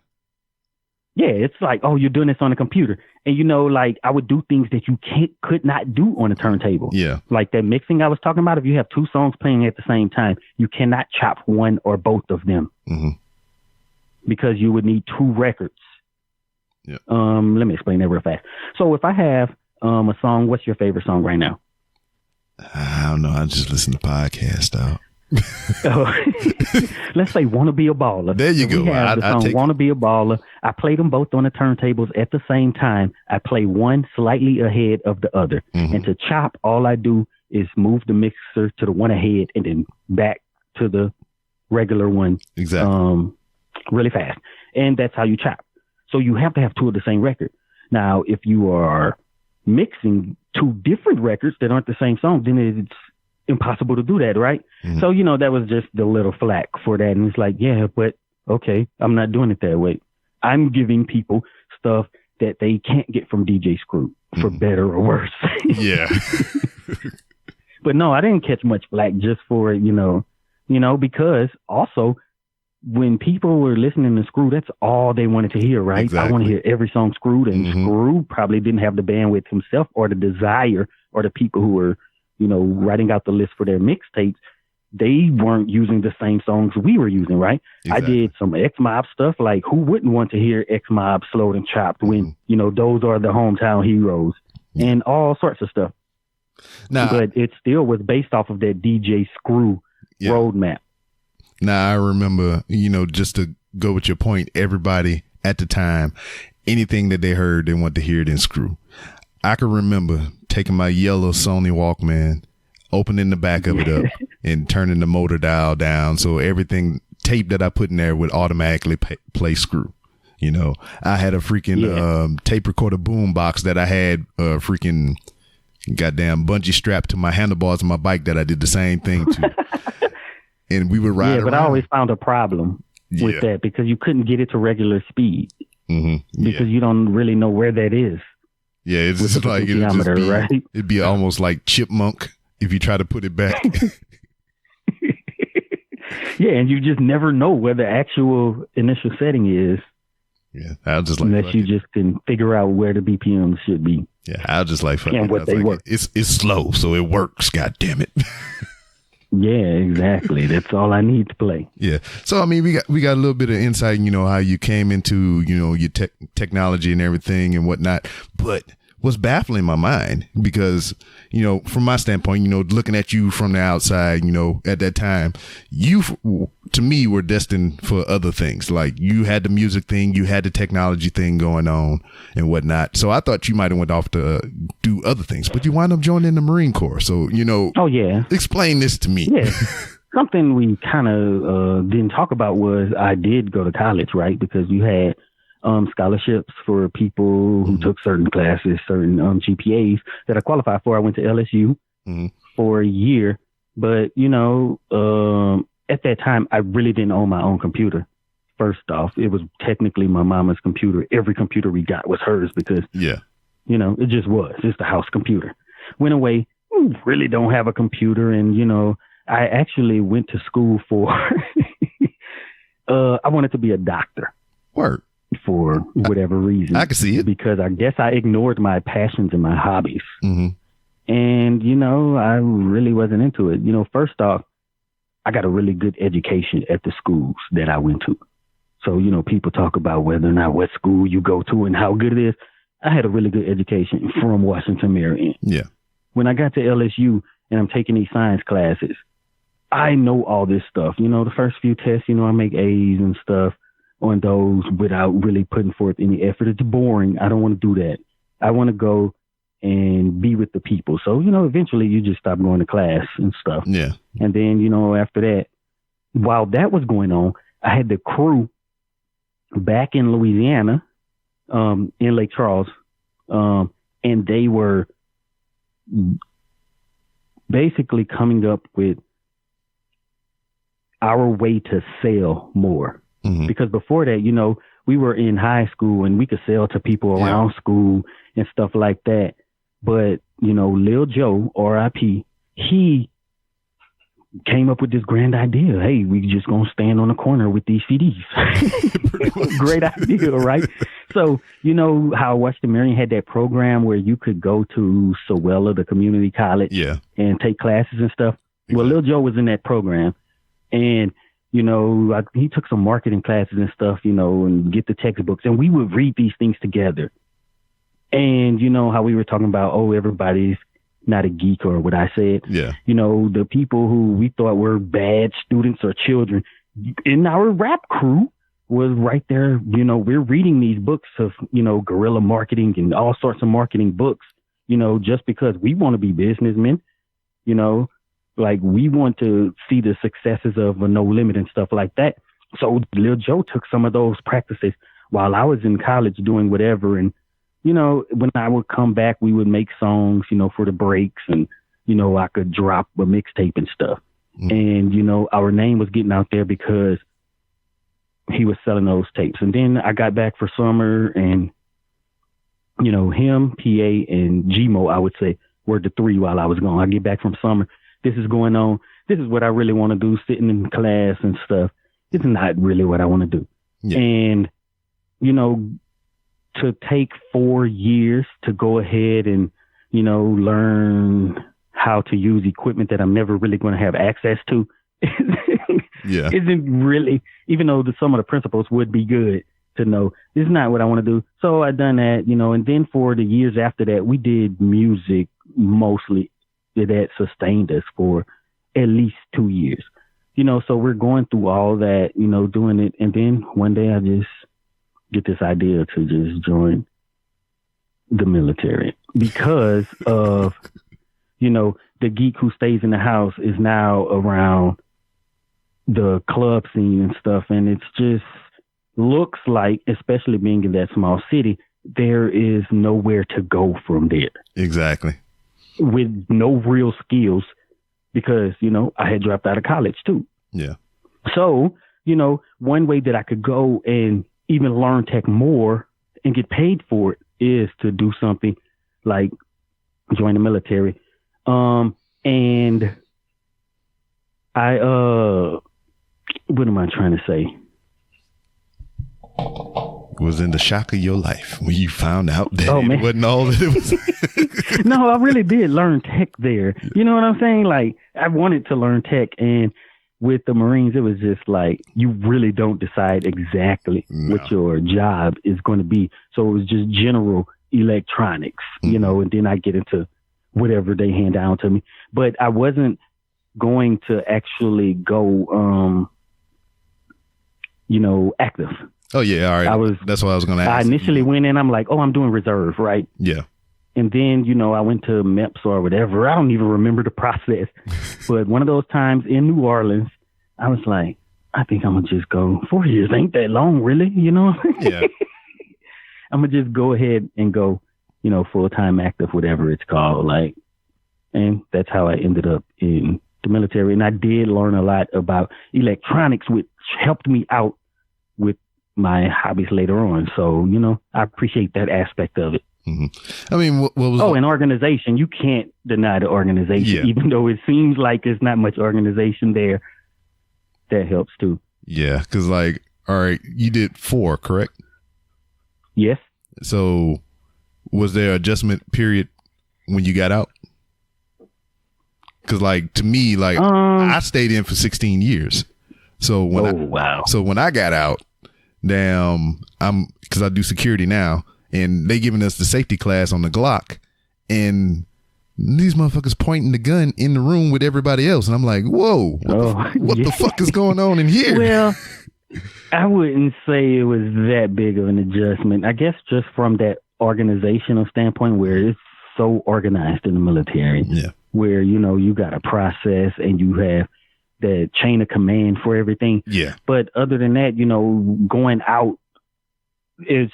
Yeah, it's like, oh, you're doing this on a computer. And, like I would do things that you could not do on a turntable. Yeah. Like that mixing I was talking about. If you have two songs playing at the same time, you cannot chop one or both of them because you would need two records. Yeah. Let me explain that real fast. So if I have a song, what's your favorite song right now? I don't know. I just listen to podcasts, dog. Let's say "Wanna Be a Baller." There you go. We have the song "Wanna Be a Baller." I play them both on the turntables at the same time. I play one slightly ahead of the other, and to chop, all I do is move the mixer to the one ahead and then back to the regular one. Exactly. Really fast, and that's how you chop. So you have to have two of the same record. Now, if you are mixing two different records that aren't the same song, then it's impossible to do that, right? So, that was just the little flack for that. And it's like, yeah, but okay, I'm not doing it that way. I'm giving people stuff that they can't get from DJ Screw, for better or worse. Yeah. But no, I didn't catch much flack just for it, because also when people were listening to Screw, that's all they wanted to hear, right? Exactly. I want to hear every song Screwed, and Screw probably didn't have the bandwidth himself or the desire, or the people who were writing out the list for their mixtapes, they weren't using the same songs we were using, right? Exactly. I did some X-Mob stuff. Like, who wouldn't want to hear X-Mob slowed and chopped when, those are the hometown heroes and all sorts of stuff. Now, but it still was based off of that DJ Screw roadmap. Now, I remember, just to go with your point, everybody at the time, anything that they heard, they wanted to hear it in Screw. I can remember taking my yellow Sony Walkman, opening the back of it up, and turning the motor dial down so everything tape that I put in there would automatically play Screw. I had a freaking tape recorder boom box that I had freaking goddamn bungee strapped to my handlebars of my bike that I did the same thing to. And we would ride around. But I always found a problem with that because you couldn't get it to regular speed because you don't really know where that is. Yeah, it's just like it'd be almost like Chipmunk if you try to put it back. Yeah, and you just never know where the actual initial setting is. Yeah, I'll just like unless you just can figure out where the BPM should be. Yeah, I'll just like fuck and what they work. It's slow, so it works. God damn it. Yeah, exactly. That's all I need to play. Yeah. So I mean, we got a little bit of insight, how you came into, your technology and everything and whatnot. But what's baffling my mind, because, from my standpoint, looking at you from the outside, at that time, you, to me, were destined for other things. Like you had the music thing, you had the technology thing going on and whatnot. So I thought you might have went off to do other things, but you wound up joining the Marine Corps. So, Oh, yeah. Explain this to me. Yeah. Something we kind of didn't talk about was I did go to college, right? Because you had scholarships for people who took certain classes, certain GPAs that I qualified for. I went to LSU for a year, but at that time I really didn't own my own computer. First off, it was technically my mama's computer. Every computer we got was hers because it just was. It's the house computer. Went away, really don't have a computer, and I actually went to school for I wanted to be a doctor. Word. For whatever reason. I can see it. Because I guess I ignored my passions and my hobbies. And, I really wasn't into it. First off, I got a really good education at the schools that I went to. So, people talk about whether or not what school you go to and how good it is. I had a really good education from Washington, Marion. Yeah. When I got to LSU and I'm taking these science classes, I know all this stuff. The first few tests, I make A's and stuff on those without really putting forth any effort. It's boring. I don't want to do that. I want to go and be with the people. So, eventually you just stop going to class and stuff. Yeah. And then, after that, while that was going on, I had the crew back in Louisiana, in Lake Charles, and they were basically coming up with our way to sell more. Because before that, you know, we were in high school and we could sell to people around school and stuff like that. But, you know, Lil Joe, R.I.P., he came up with this grand idea. Hey, we just gonna stand on the corner with these CDs. Great idea, right? So, you know how Washington Marion had that program where you could go to Sowella, the community college, and take classes and stuff? Exactly. Well, Lil Joe was in that program. And, you know, he took some marketing classes and stuff, you know, and get the textbooks. And we would read these things together. And, you know, how we were talking about, oh, everybody's not a geek or what I said. Yeah. You know, the people who we thought were bad students or children in our rap crew was right there. You know, we're reading these books of, you know, guerrilla marketing and all sorts of marketing books, you know, just because we want to be businessmen, you know, like we want to see the successes of No Limit and stuff like that. So Lil Joe took some of those practices while I was in college doing whatever. And, you know, when I would come back, we would make songs, you know, for the breaks, and, you know, I could drop a mixtape and stuff. And, you know, our name was getting out there because he was selling those tapes. And then I got back for summer, and, you know, him, PA, and Gmo, I would say, were the three while I was gone. I get back from summer. This is going on. This is what I really want to do, sitting in class and stuff. It's not really what I want to do. Yeah. And, you know, to take 4 years to go ahead and, you know, learn how to use equipment that I'm never really going to have access to isn't really, even though some of the principles would be good to know, it's not what I want to do. So I done that, you know, and then for the years after that, we did music mostly that sustained us for at least 2 years, you know, so we're going through all that, you know, doing it. And then one day I just get this idea to just join the military because of, you know, the geek who stays in the house is now around the club scene and stuff. And it's just looks like, especially being in that small city, there is nowhere to go from there. Exactly. With no real skills because, you know, I had dropped out of college too. Yeah. So, you know, one way that I could go and even learn tech more and get paid for it is to do something like join the military. And I, what am I trying to say? Was in the shock of your life when you found out that it wasn't all that it was. No, I really did learn tech there. You know what I'm saying? Like, I wanted to learn tech, and with the Marines, it was just like, you really don't decide exactly what your job is going to be. So it was just general electronics, you know, and then I get into whatever they hand down to me. But I wasn't going to actually go, you know, active. Oh, yeah. All right. That's what I was going to ask. I initially went in, I'm like, oh, I'm doing reserve, right? Yeah. And then, you know, I went to MEPS or whatever. I don't even remember the process. But one of those times in New Orleans, I was like, I think I'm going to just go. 4 years ain't that long, really, you know? Yeah. I'm going to just go ahead and go, you know, full-time active, whatever it's called. Like, and that's how I ended up in the military. And I did learn a lot about electronics, which helped me out with my hobbies later on. So, you know, I appreciate that aspect of it. Mm-hmm. I mean, what was an organization? You can't deny the organization, even though it seems like there's not much organization there. That helps too. Yeah, because like, all right, you did 4, correct? Yes. So, was there adjustment period when you got out? Because like to me, like I stayed in for 16 years. So when I got out, because I do security now. And they giving us the safety class on the Glock, and these motherfuckers pointing the gun in the room with everybody else. And I'm like, whoa, what the fuck is going on in here? Well, I wouldn't say it was that big of an adjustment. I guess just from that organizational standpoint where it's so organized in the military, where, you know, you got a process and you have the chain of command for everything. Yeah. But other than that, you know, going out is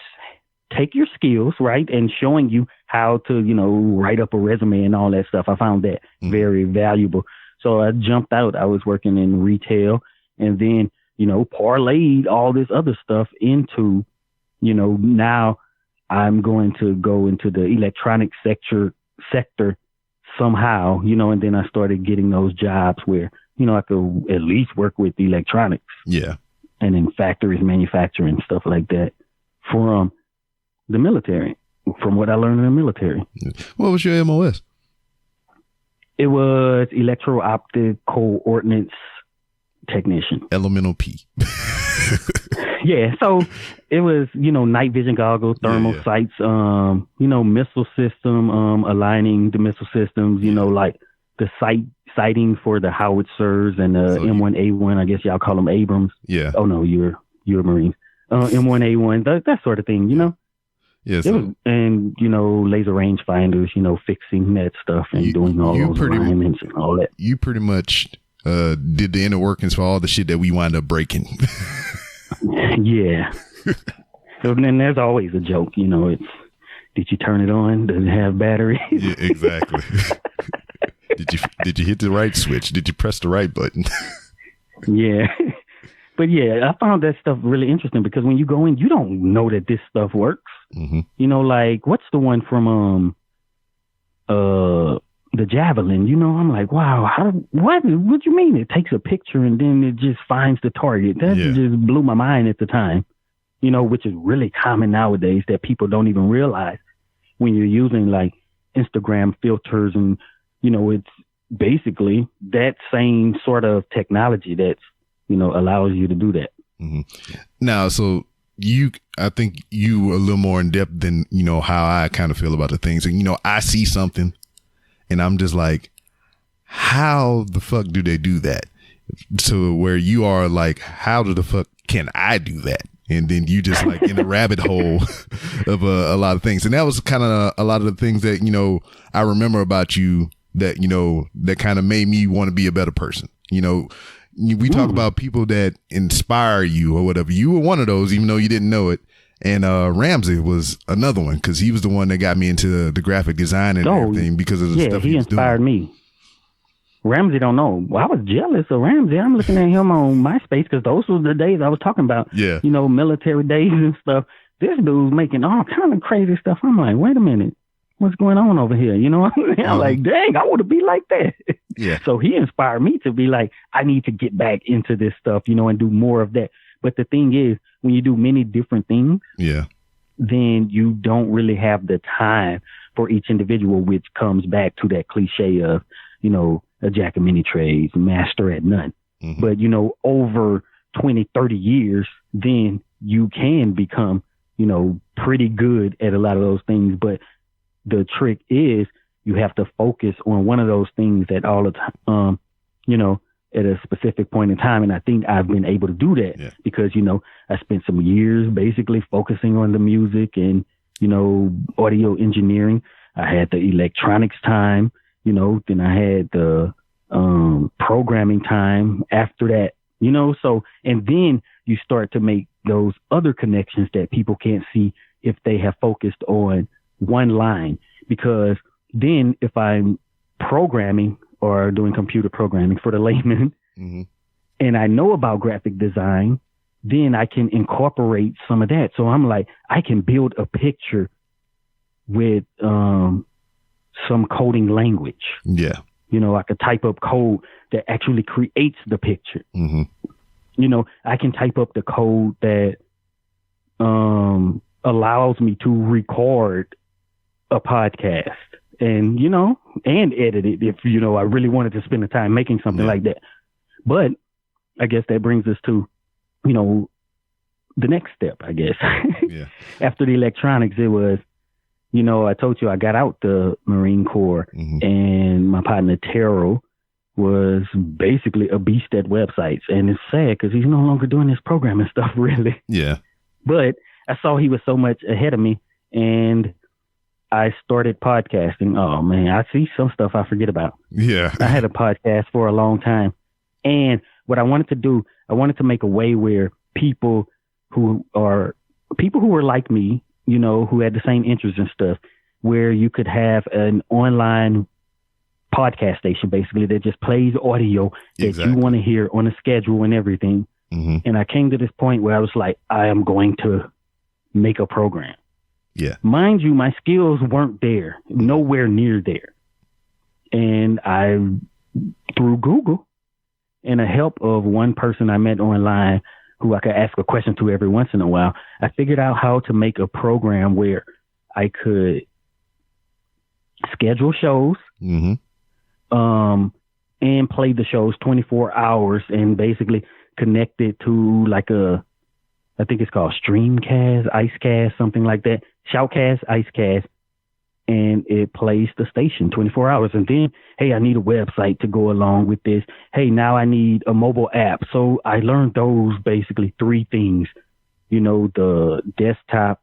take your skills, right, and showing you how to, you know, write up a resume and all that stuff. I found that very valuable. So I jumped out. I was working in retail, and then, parlayed all this other stuff into, now I'm going to go into the electronic sector somehow, and then I started getting those jobs where, I could at least work with electronics. Yeah. And in factories, manufacturing, stuff like that from the military, from what I learned in the military. What was your MOS? It was electro-optical ordnance technician. Elemental P. Yeah, so it was, night vision goggles, thermal sights, missile system, aligning the missile systems, like the sighting for the howitzers and the M1A1, I guess y'all call them Abrams. Yeah. Oh no, you're a Marine. M1A1, that sort of thing, Yes. And, laser range finders, fixing that stuff and doing all those alignments and all that. You pretty much did the inner workings for all the shit that we wind up breaking. Yeah. And then there's always a joke, it's, did you turn it on? Does it have batteries? Yeah, exactly. Did you hit the right switch? Did you press the right button? Yeah. But yeah, I found that stuff really interesting because when you go in, you don't know that this stuff works. Mm-hmm. Like what's the one from the Javelin? I'm like, wow, what you mean? It takes a picture and then it just finds the target. That just blew my mind at the time. Which is really common nowadays that people don't even realize when you're using like Instagram filters and it's basically that same sort of technology that's allows you to do that. Mm-hmm. Now, so I think you a little more in depth than, how I kind of feel about the things. And, I see something and I'm just like, how the fuck do they do that? To where you are like, how the fuck can I do that? And then you just like in a rabbit hole of a lot of things. And that was kind of a lot of the things that, I remember about you that, that kind of made me want to be a better person. We talk about people that inspire you or whatever. You were one of those, even though you didn't know it. And Ramsey was another one because he was the one that got me into the graphic design and everything because of the stuff he was doing. Inspired me. Ramsey don't know. Well, I was jealous of Ramsey. I'm looking at him on MySpace because those were the days I was talking about. Yeah. Military days and stuff. This dude's making all kind of crazy stuff. I'm like, wait a minute. What's going on over here? I'm like, dang, I want to be like that. Yeah. So he inspired me to be like, I need to get back into this stuff, and do more of that. But the thing is, when you do many different things, then you don't really have the time for each individual, which comes back to that cliche of, a jack of many trades, master at none. Mm-hmm. But, over 20, 30 years, then you can become, pretty good at a lot of those things. But the trick is you have to focus on one of those things at all the time, at a specific point in time. And I think I've been able to do that because, I spent some years basically focusing on the music and, audio engineering. I had the electronics time, then I had the programming time after that, so, and then you start to make those other connections that people can't see if they have focused on one line, because then if I'm programming or doing computer programming for the layman and I know about graphic design, then I can incorporate some of that. So I'm like, I can build a picture with some coding language. Yeah. I could type up code that actually creates the picture. Mm-hmm. I can type up the code that allows me to record a podcast and, and edit it if, I really wanted to spend the time making something like that. But I guess that brings us to, the next step, I guess. Yeah. After the electronics, it was, I told you I got out the Marine Corps and my partner Terrell was basically a beast at websites. And it's sad because he's no longer doing this programming stuff really. Yeah. But I saw he was so much ahead of me and I started podcasting. Oh man, I see some stuff I forget about. Yeah. I had a podcast for a long time. And what I wanted to do, I wanted to make a way where people who were like me, who had the same interests and stuff, where you could have an online podcast station basically that just plays audio that you want to hear on a schedule and everything. And I came to this point where I was like, I am going to make a program. Yeah. Mind you, my skills weren't there, nowhere near there. And I, through Google and the help of one person I met online who I could ask a question to every once in a while, I figured out how to make a program where I could schedule shows, and play the shows 24 hours and basically connect it to like I think it's called Streamcast, Icecast, something like that. Shoutcast, Icecast, and it plays the station 24 hours. And then, hey, I need a website to go along with this. Hey, now I need a mobile app. So I learned those basically 3 things, you know, the desktop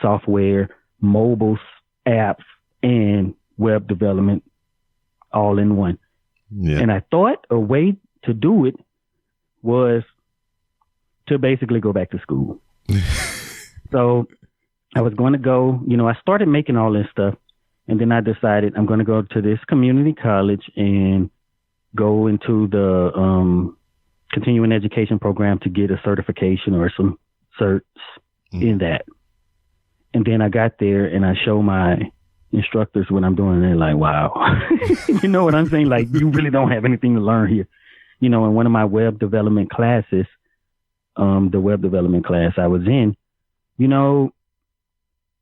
software, mobile apps, and web development all in one. Yeah. And I thought a way to do it was to basically go back to school. So I was going to go, you know, I started making all this stuff, and then I decided I'm going to go to this community college and go into the continuing education program to get a certification or some certs in that. And then I got there and I show my instructors what I'm doing, and they're like, wow. You know what I'm saying? Like, you really don't have anything to learn here. You know, in one of my web development classes, the web development class I was in, you know,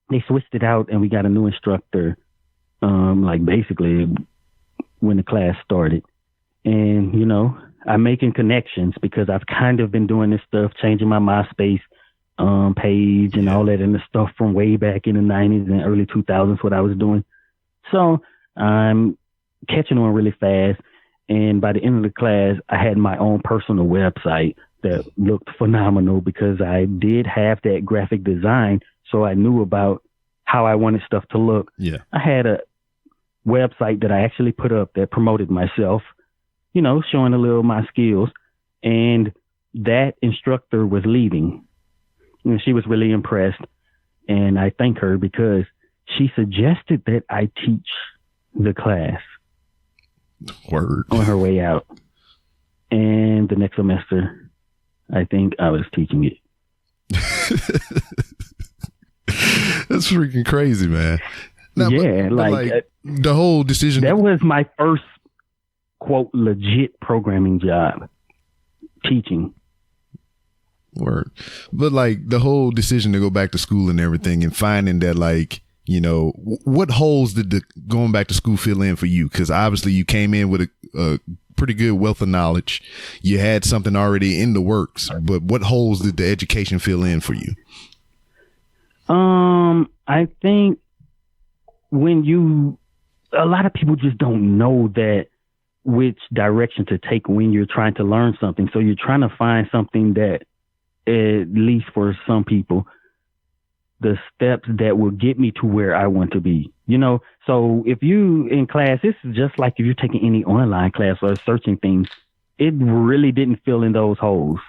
they switched it out and we got a new instructor, like basically when the class started. And, you know, I'm making connections because I've kind of been doing this stuff, changing my MySpace page and all that, and the stuff from way back in the 90s and early 2000s, what I was doing. So I'm catching on really fast. And by the end of the class, I had my own personal website that looked phenomenal because I did have that graphic design. So I knew about how I wanted stuff to look. Yeah. I had a website that I actually put up that promoted myself, you know, showing a little of my skills. And that instructor was leaving. And she was really impressed. And I thank her because she suggested that I teach the class. Word. On her way out. And the next semester, I think I was teaching it. That's freaking crazy, man. Now, yeah, like the whole decision. That was my first, quote, legit programming job, teaching. Word. But like the whole decision to go back to school and everything, and finding that, like, you know, what holes did the going back to school fill in for you? Because obviously you came in with a pretty good wealth of knowledge. You had something already in the works, but what holes did the education fill in for you? I think a lot of people just don't know that which direction to take when you're trying to learn something. So you're trying to find something that, at least for some people, the steps that will get me to where I want to be, you know? So if you in class, this is just like if you're taking any online class or searching things, it really didn't fill in those holes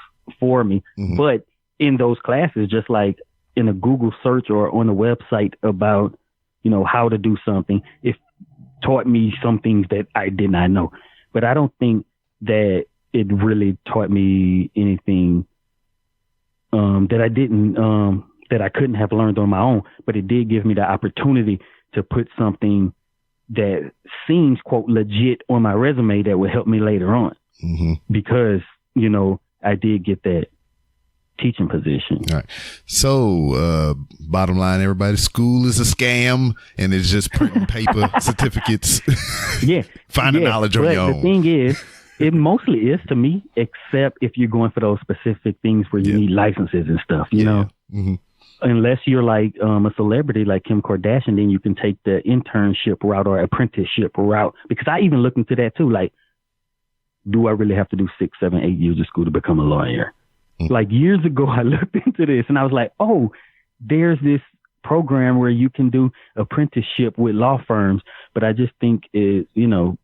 for me. Mm-hmm. But in those classes, just like in a Google search or on a website about, you know, how to do something, it taught me some things that I did not know. But I don't think that it really taught me anything that I didn't, that I couldn't have learned on my own, but it did give me the opportunity to put something that seems, quote, legit on my resume that would help me later on. Mm-hmm. Because, you know, I did get that teaching position. All right. So, bottom line, everybody, school is a scam and it's just printing paper certificates. Yeah. Finding knowledge on your own. The thing is, it mostly is to me, except if you're going for those specific things where you need licenses and stuff, you know? Mm-hmm. Unless you're like a celebrity like Kim Kardashian, then you can take the internship route or apprenticeship route. Because I even looked into that too. Like, do I really have to do 6, 7, 8 years of school to become a lawyer? Mm-hmm. Like years ago, I looked into this and I was like, oh, there's this program where you can do apprenticeship with law firms. But I just think you know,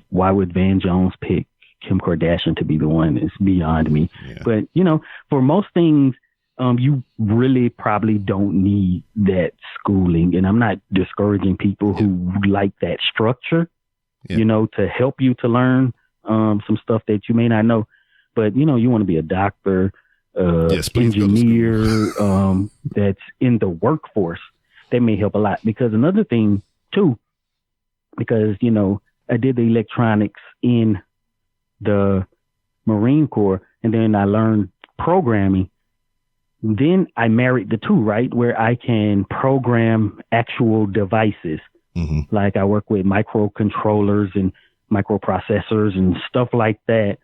why would Van Jones pick Kim Kardashian to be the one? It's beyond me. Yeah. But, you know, for most things, you really probably don't need that schooling. And I'm not discouraging people who like that structure. you know, to help you to learn some stuff that you may not know. But, you know, you want to be a doctor, engineer that's in the workforce. That may help a lot. Because another thing, too, because, you know, I did the electronics in the Marine Corps, and then I learned programming. Then I married the two, right, where I can program actual devices. Mm-hmm. Like I work with microcontrollers and microprocessors and stuff like that,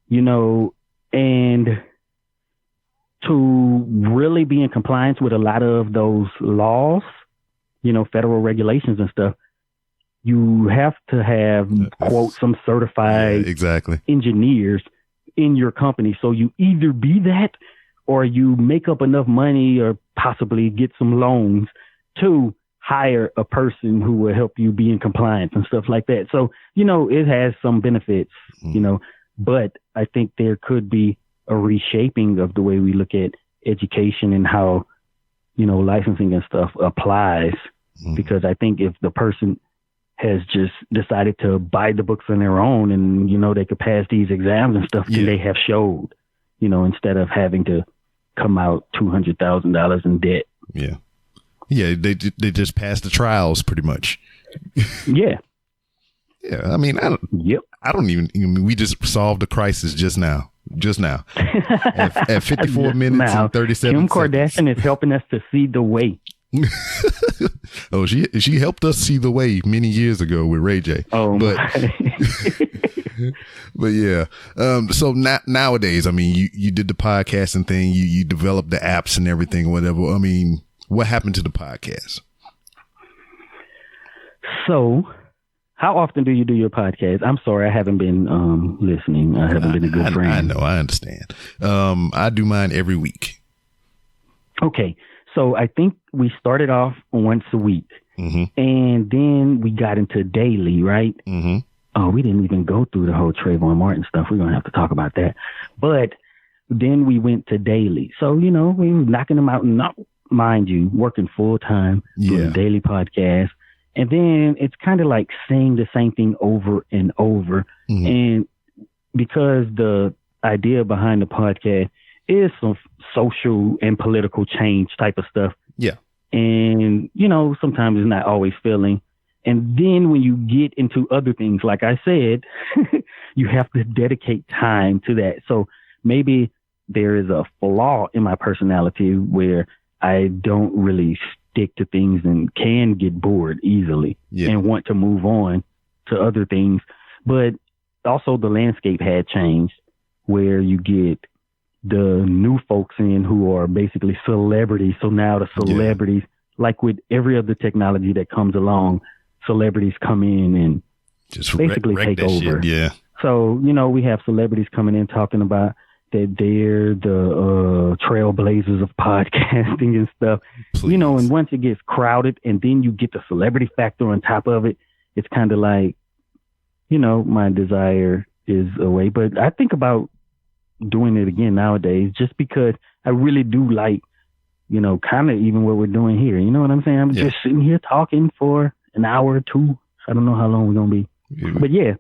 you know, and to really be in compliance with a lot of those laws, you know, federal regulations and stuff, you have to have, quote, some certified engineers in your company. So you either be that or you make up enough money or possibly get some loans to hire a person who will help you be in compliance and stuff like that. So, you know, it has some benefits, you know, but I think there could be a reshaping of the way we look at education and how, you know, licensing and stuff applies. Because I think if the person has just decided to buy the books on their own and, you know, they could pass these exams and stuff, then they have showed, you know, instead of having to come out $200,000 in debt. Yeah. Yeah. They just passed the trials pretty much. Yeah. Yeah. I mean, we just solved the crisis just now. At 54 minutes and 37 Kim Kardashian seconds. is helping us to see the way. Oh, she helped us see the way many years ago with Ray J. Oh, but yeah. So nowadays, I mean, you did the podcasting thing, you developed the apps and everything, whatever. I mean, what happened to the podcast? So, how often do you do your podcast? I'm sorry, I haven't been listening. I haven't been a good friend. I know, I understand. I do mine every week. Okay. So I think we started off once a week, and then we got into daily, right? Mm-hmm. Oh, we didn't even go through the whole Trayvon Martin stuff. We're going to have to talk about that. But then we went to daily. So, you know, we were knocking them out, and not, mind you, working full time, doing a daily podcast. And then it's kind of like saying the same thing over and over. Mm-hmm. And because the idea behind the podcast is some social and political change type of stuff. Yeah. And, you know, sometimes it's not always filling. And then when you get into other things, like I said, you have to dedicate time to that. So maybe there is a flaw in my personality where I don't really stick to things and can get bored easily and want to move on to other things. But also the landscape had changed where you get the new folks in who are basically celebrities. So now the celebrities, like with every other technology that comes along, celebrities come in and just basically take over. Yeah. So, you know, we have celebrities coming in talking about that they're the trailblazers of podcasting and stuff. Please. You know, and once it gets crowded and then you get the celebrity factor on top of it, it's kind of like, you know, my desire is away. But I think about doing it again nowadays just because I really do like, you know, kind of even what we're doing here. You know what I'm saying? I'm just sitting here talking for an hour or two. I don't know how long we're going to be. But yeah.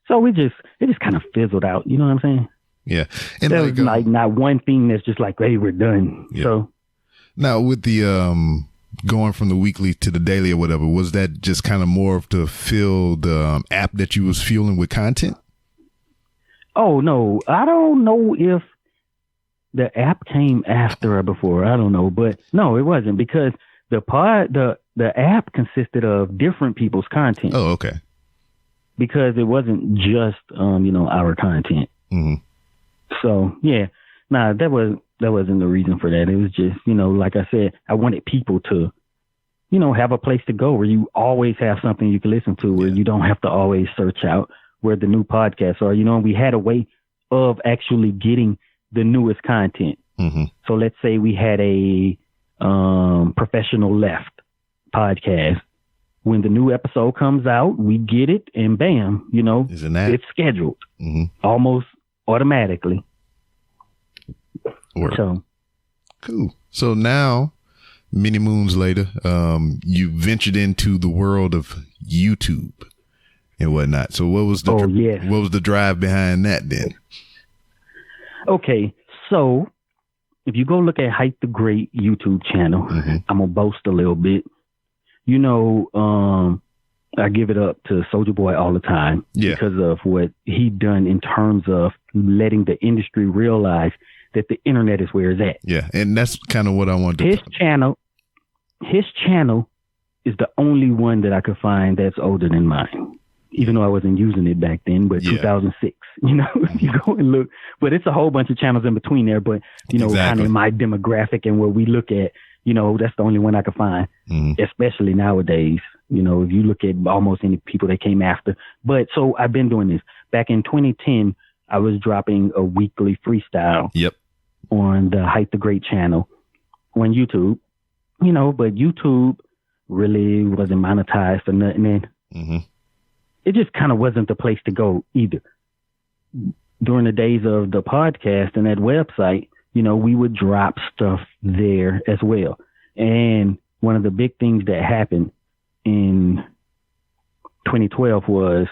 So it just kind of fizzled out. You know what I'm saying? Yeah. And there's like not one thing that's just like, hey, we're done. Yeah. So now with the going from the weekly to the daily or whatever, was that just kind of more to fill the app that you was fueling with content? Oh, no. I don't know if the app came after or before. I don't know. But no, it wasn't, because the app consisted of different people's content. Oh, okay. Because it wasn't just, you know, our content. Mm-hmm. So, yeah. Nah, that wasn't the reason for that. It was just, you know, like I said, I wanted people to, you know, have a place to go where you always have something you can listen to, where you don't have to always search out where the new podcasts are. You know, we had a way of actually getting the newest content. Mm-hmm. So let's say we had a professional left podcast. When the new episode comes out, we get it and bam, you know, it's scheduled almost automatically. So cool. So now, many moons later, you ventured into the world of YouTube. and whatnot. So what was the what was the drive behind that then? Okay, so if you go look at Heit The Great YouTube channel, I'm gonna boast a little bit. You know, I give it up to Soulja Boy all the time because of what he done in terms of letting the industry realize that the internet is where it's at. Yeah, and that's kind of what I wanted to. His channel is the only one that I could find that's older than mine, even though I wasn't using it back then. But 2006, you know, if you go and look, but it's a whole bunch of channels in between there. But you know, kind of my demographic and what we look at, you know, that's the only one I could find, especially nowadays. You know, if you look at almost any people that came after. But so I've been doing this. Back in 2010, I was dropping a weekly freestyle on the Heit The Great channel on YouTube. You know, but YouTube really wasn't monetized or nothing. And it just kind of wasn't the place to go either. During the days of the podcast and that website, you know, we would drop stuff there as well. And one of the big things that happened in 2012 was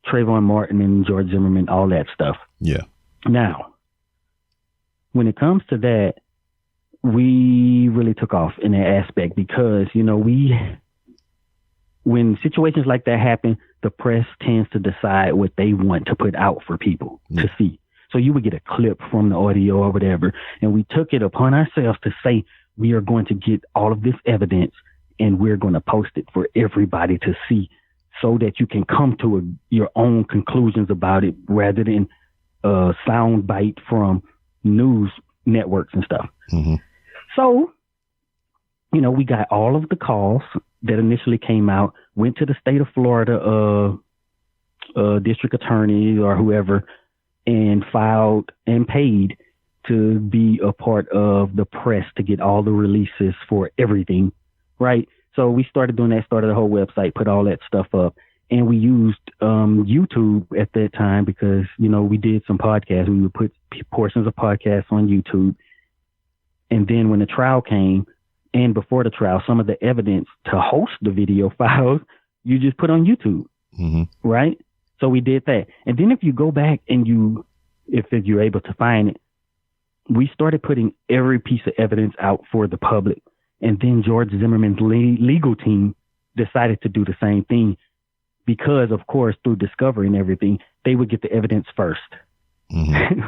Trayvon Martin and George Zimmerman, all that stuff. Yeah. Now, when it comes to that, we really took off in that aspect because, you know, when situations like that happen, the press tends to decide what they want to put out for people to see. So you would get a clip from the audio or whatever. And we took it upon ourselves to say, we are going to get all of this evidence and we're going to post it for everybody to see so that you can come to your own conclusions about it rather than a sound bite from news networks and stuff. So, you know, we got all of the calls that initially came out, went to the state of Florida, district attorney or whoever, and filed and paid to be a part of the press to get all the releases for everything, right? So we started doing that, started a whole website, put all that stuff up. And we used YouTube at that time because, you know, we did some podcasts. We would put portions of podcasts on YouTube. And then when the trial came, and before the trial, some of the evidence to host the video files, you just put on YouTube, right? So we did that. And then if you go back and if you're able to find it, we started putting every piece of evidence out for the public. And then George Zimmerman's legal team decided to do the same thing because, of course, through discovery and everything, they would get the evidence first,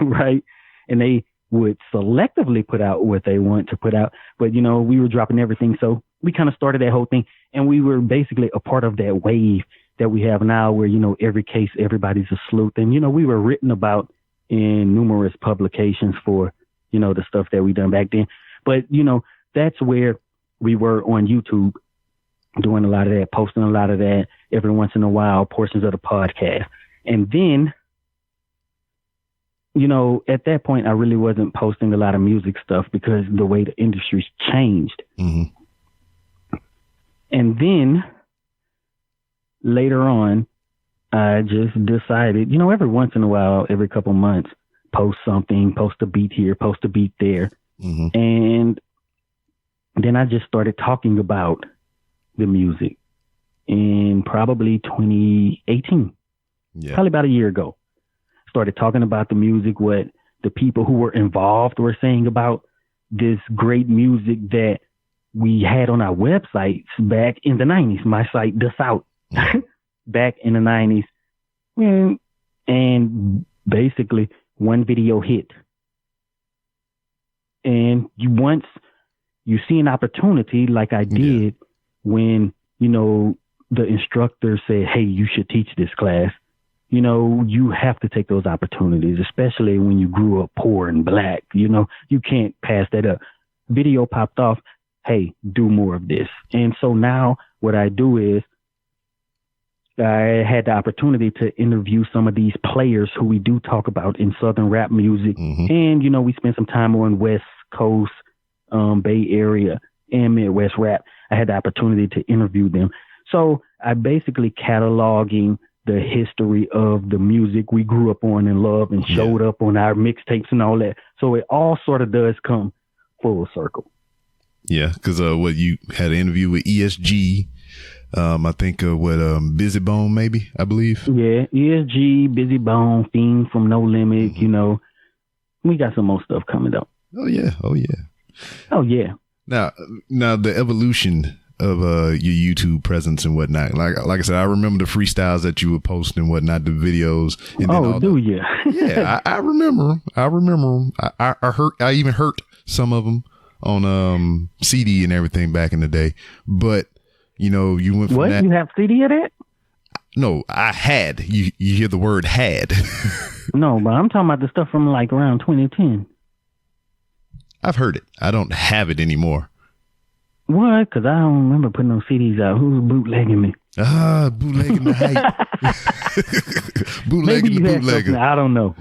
right? And they would selectively put out what they want to put out. But, you know, we were dropping everything. So we kind of started that whole thing. And we were basically a part of that wave that we have now where, you know, every case, everybody's a sleuth. And, you know, we were written about in numerous publications for, you know, the stuff that we done back then. But, you know, that's where we were on YouTube doing a lot of that, posting a lot of that every once in a while, portions of the podcast. And then, you know, at that point, I really wasn't posting a lot of music stuff because the way the industry's changed. And then later on, I just decided, you know, every once in a while, every couple months, post something, post a beat here, post a beat there. And then I just started talking about the music in probably 2018, probably about a year ago. Started talking about the music, what the people who were involved were saying about this great music that we had on our websites back in the 90s. My site, The South, back in the 90s. And basically, one video hit. And once you see an opportunity like I did when, you know, the instructor said, hey, you should teach this class. You know, you have to take those opportunities, especially when you grew up poor and black. You know, you can't pass that up. Video popped off. Hey, do more of this. And so now what I do is I had the opportunity to interview some of these players who we do talk about in Southern rap music. And, you know, we spent some time on West Coast, Bay Area and Midwest rap. I had the opportunity to interview them. So I basically cataloging the history of the music we grew up on and loved and showed up on our mixtapes and all that. So it all sort of does come full circle. Yeah, because what you had an interview with ESG, I think Busy Bone, maybe, I believe. Yeah, ESG, Busy Bone, Fiend from No Limit. You know, we got some more stuff coming up. Oh yeah. Now the evolution of your YouTube presence and whatnot. Like I said, I remember the freestyles that you were posting and whatnot, the videos. And you? Yeah, I remember. I even heard some of them on CD and everything back in the day. But you know, you went from that. You have CD of that? No, I had. You hear the word had? No, but I'm talking about the stuff from like around 2010. I've heard it. I don't have it anymore. What? Because I don't remember putting those CDs out. Who's bootlegging me? Bootlegging the hype. Bootlegging the bootlegger. I don't know.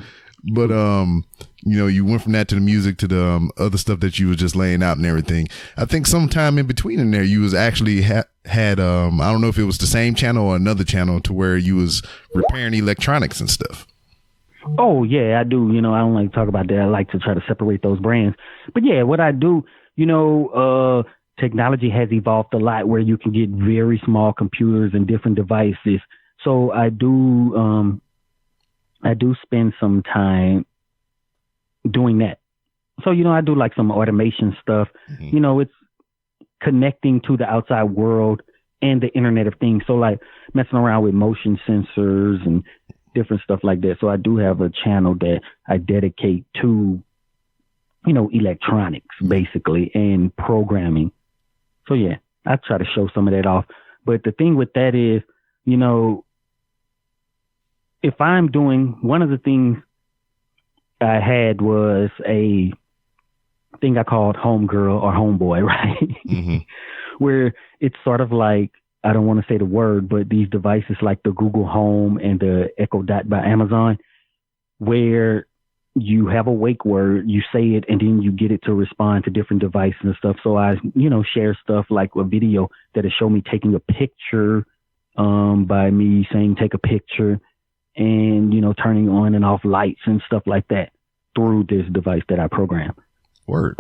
But you know, you went from that to the music to the other stuff that you was just laying out and everything. I think sometime in between in there, you was actually had I don't know if it was the same channel or another channel to where you was repairing electronics and stuff. Oh yeah, I do. You know, I don't like to talk about that. I like to try to separate those brands. But yeah, what I do, you know, technology has evolved a lot where you can get very small computers and different devices. So I do spend some time doing that. So, you know, I do like some automation stuff. Mm-hmm. You know, it's connecting to the outside world and the Internet of Things. So like messing around with motion sensors and different stuff like that. So I do have a channel that I dedicate to, you know, electronics basically and programming. So yeah, I try to show some of that off. But the thing with that is, you know, if I'm doing, one of the things I had was a thing I called homegirl or homeboy, right? Mm-hmm. Where it's sort of like, I don't want to say the word, but these devices like the Google Home and the Echo Dot by Amazon, where you have a wake word, you say it, and then you get it to respond to different devices and stuff. So I, you know, share stuff like a video that'll show me taking a picture by me saying, take a picture, and, you know, turning on and off lights and stuff like that through this device that I program. Word.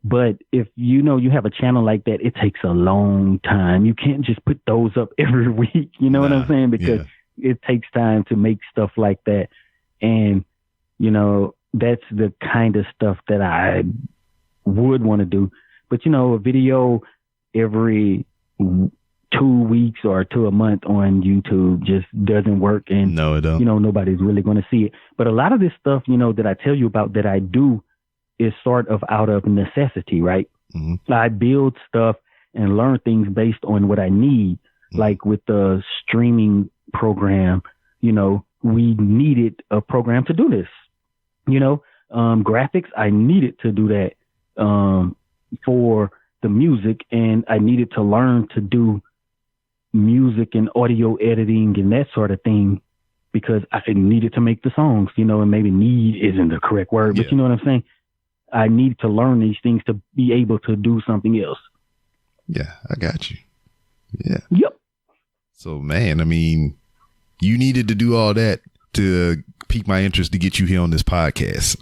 But if, you know, you have a channel like that, it takes a long time. You can't just put those up every week. You know what I'm saying? Because it takes time to make stuff like that. And, you know, that's the kind of stuff that I would want to do. But, you know, a video every 2 weeks or to a month on YouTube just doesn't work. And, no, it don't. You know, nobody's really going to see it. But a lot of this stuff, you know, that I tell you about that I do is sort of out of necessity, right? Mm-hmm. I build stuff and learn things based on what I need. Mm-hmm. Like with the streaming program, you know, we needed a program to do this. You know, graphics, I needed to do that for the music, and I needed to learn to do music and audio editing and that sort of thing because I needed to make the songs, you know, and maybe need isn't the correct word, but you know what I'm saying? I need to learn these things to be able to do something else. Yeah, I got you. Yeah. Yep. So, man, I mean, you needed to do all that to pique my interest to get you here on this podcast.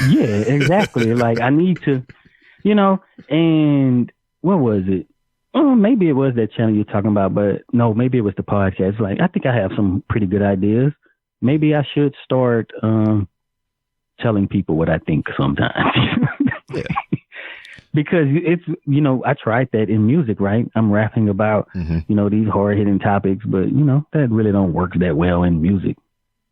Yeah, exactly. Like I need to, you know, and what was it? Oh, maybe it was that channel you're talking about, but no, maybe it was the podcast. Like, I think I have some pretty good ideas. Maybe I should start telling people what I think sometimes. Yeah. Because it's, you know, I tried that in music, right? I'm rapping about, you know, these hard-hitting topics, but, you know, that really don't work that well in music.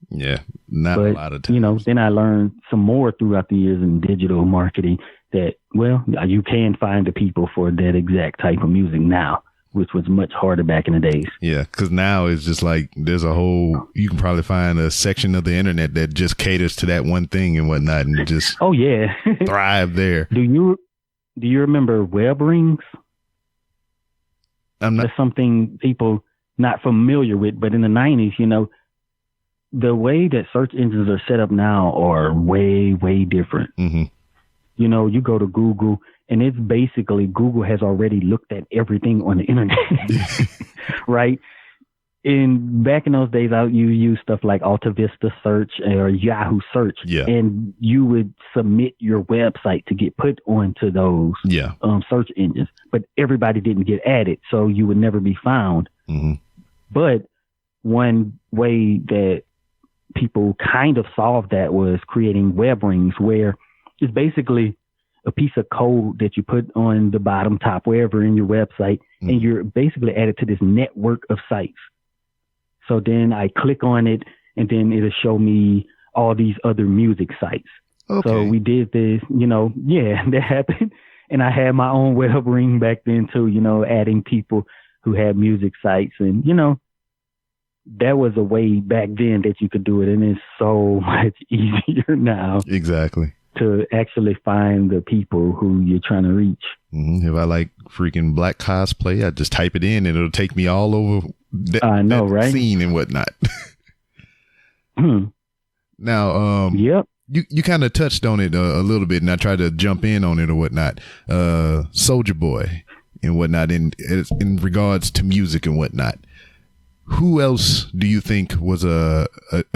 Yeah, not a lot of times. You know, then I learned some more throughout the years in digital marketing that, well, you can find the people for that exact type of music now, which was much harder back in the days. Yeah, because now it's just like there's a whole, you can probably find a section of the internet that just caters to that one thing and whatnot and just thrive there. Do you remember web rings? That's something people not familiar with, but in the 90s, you know, the way that search engines are set up now are way, way different. Mm-hmm. You know, you go to Google and it's basically Google has already looked at everything on the internet, right? back in those days, you use stuff like Alta Vista Search or Yahoo Search, and you would submit your website to get put onto those search engines. But everybody didn't get added, so you would never be found. Mm-hmm. But one way that people kind of solved that was creating web rings, where it's basically a piece of code that you put on the bottom, top, wherever in your website, and you're basically added to this network of sites. So then I click on it, and then it'll show me all these other music sites. Okay. So we did this, that happened. And I had my own web ring back then too, adding people who had music sites. And, that was a way back then that you could do it. And it's so much easier now. Exactly. To actually find the people who you're trying to reach. Mm-hmm. If I like freaking black cosplay, I just type it in and it'll take me all over that right? Scene and whatnot. Now, you kind of touched on it a little bit, and I tried to jump in on it or whatnot. Soulja Boy and whatnot in regards to music and whatnot. Who else do you think was a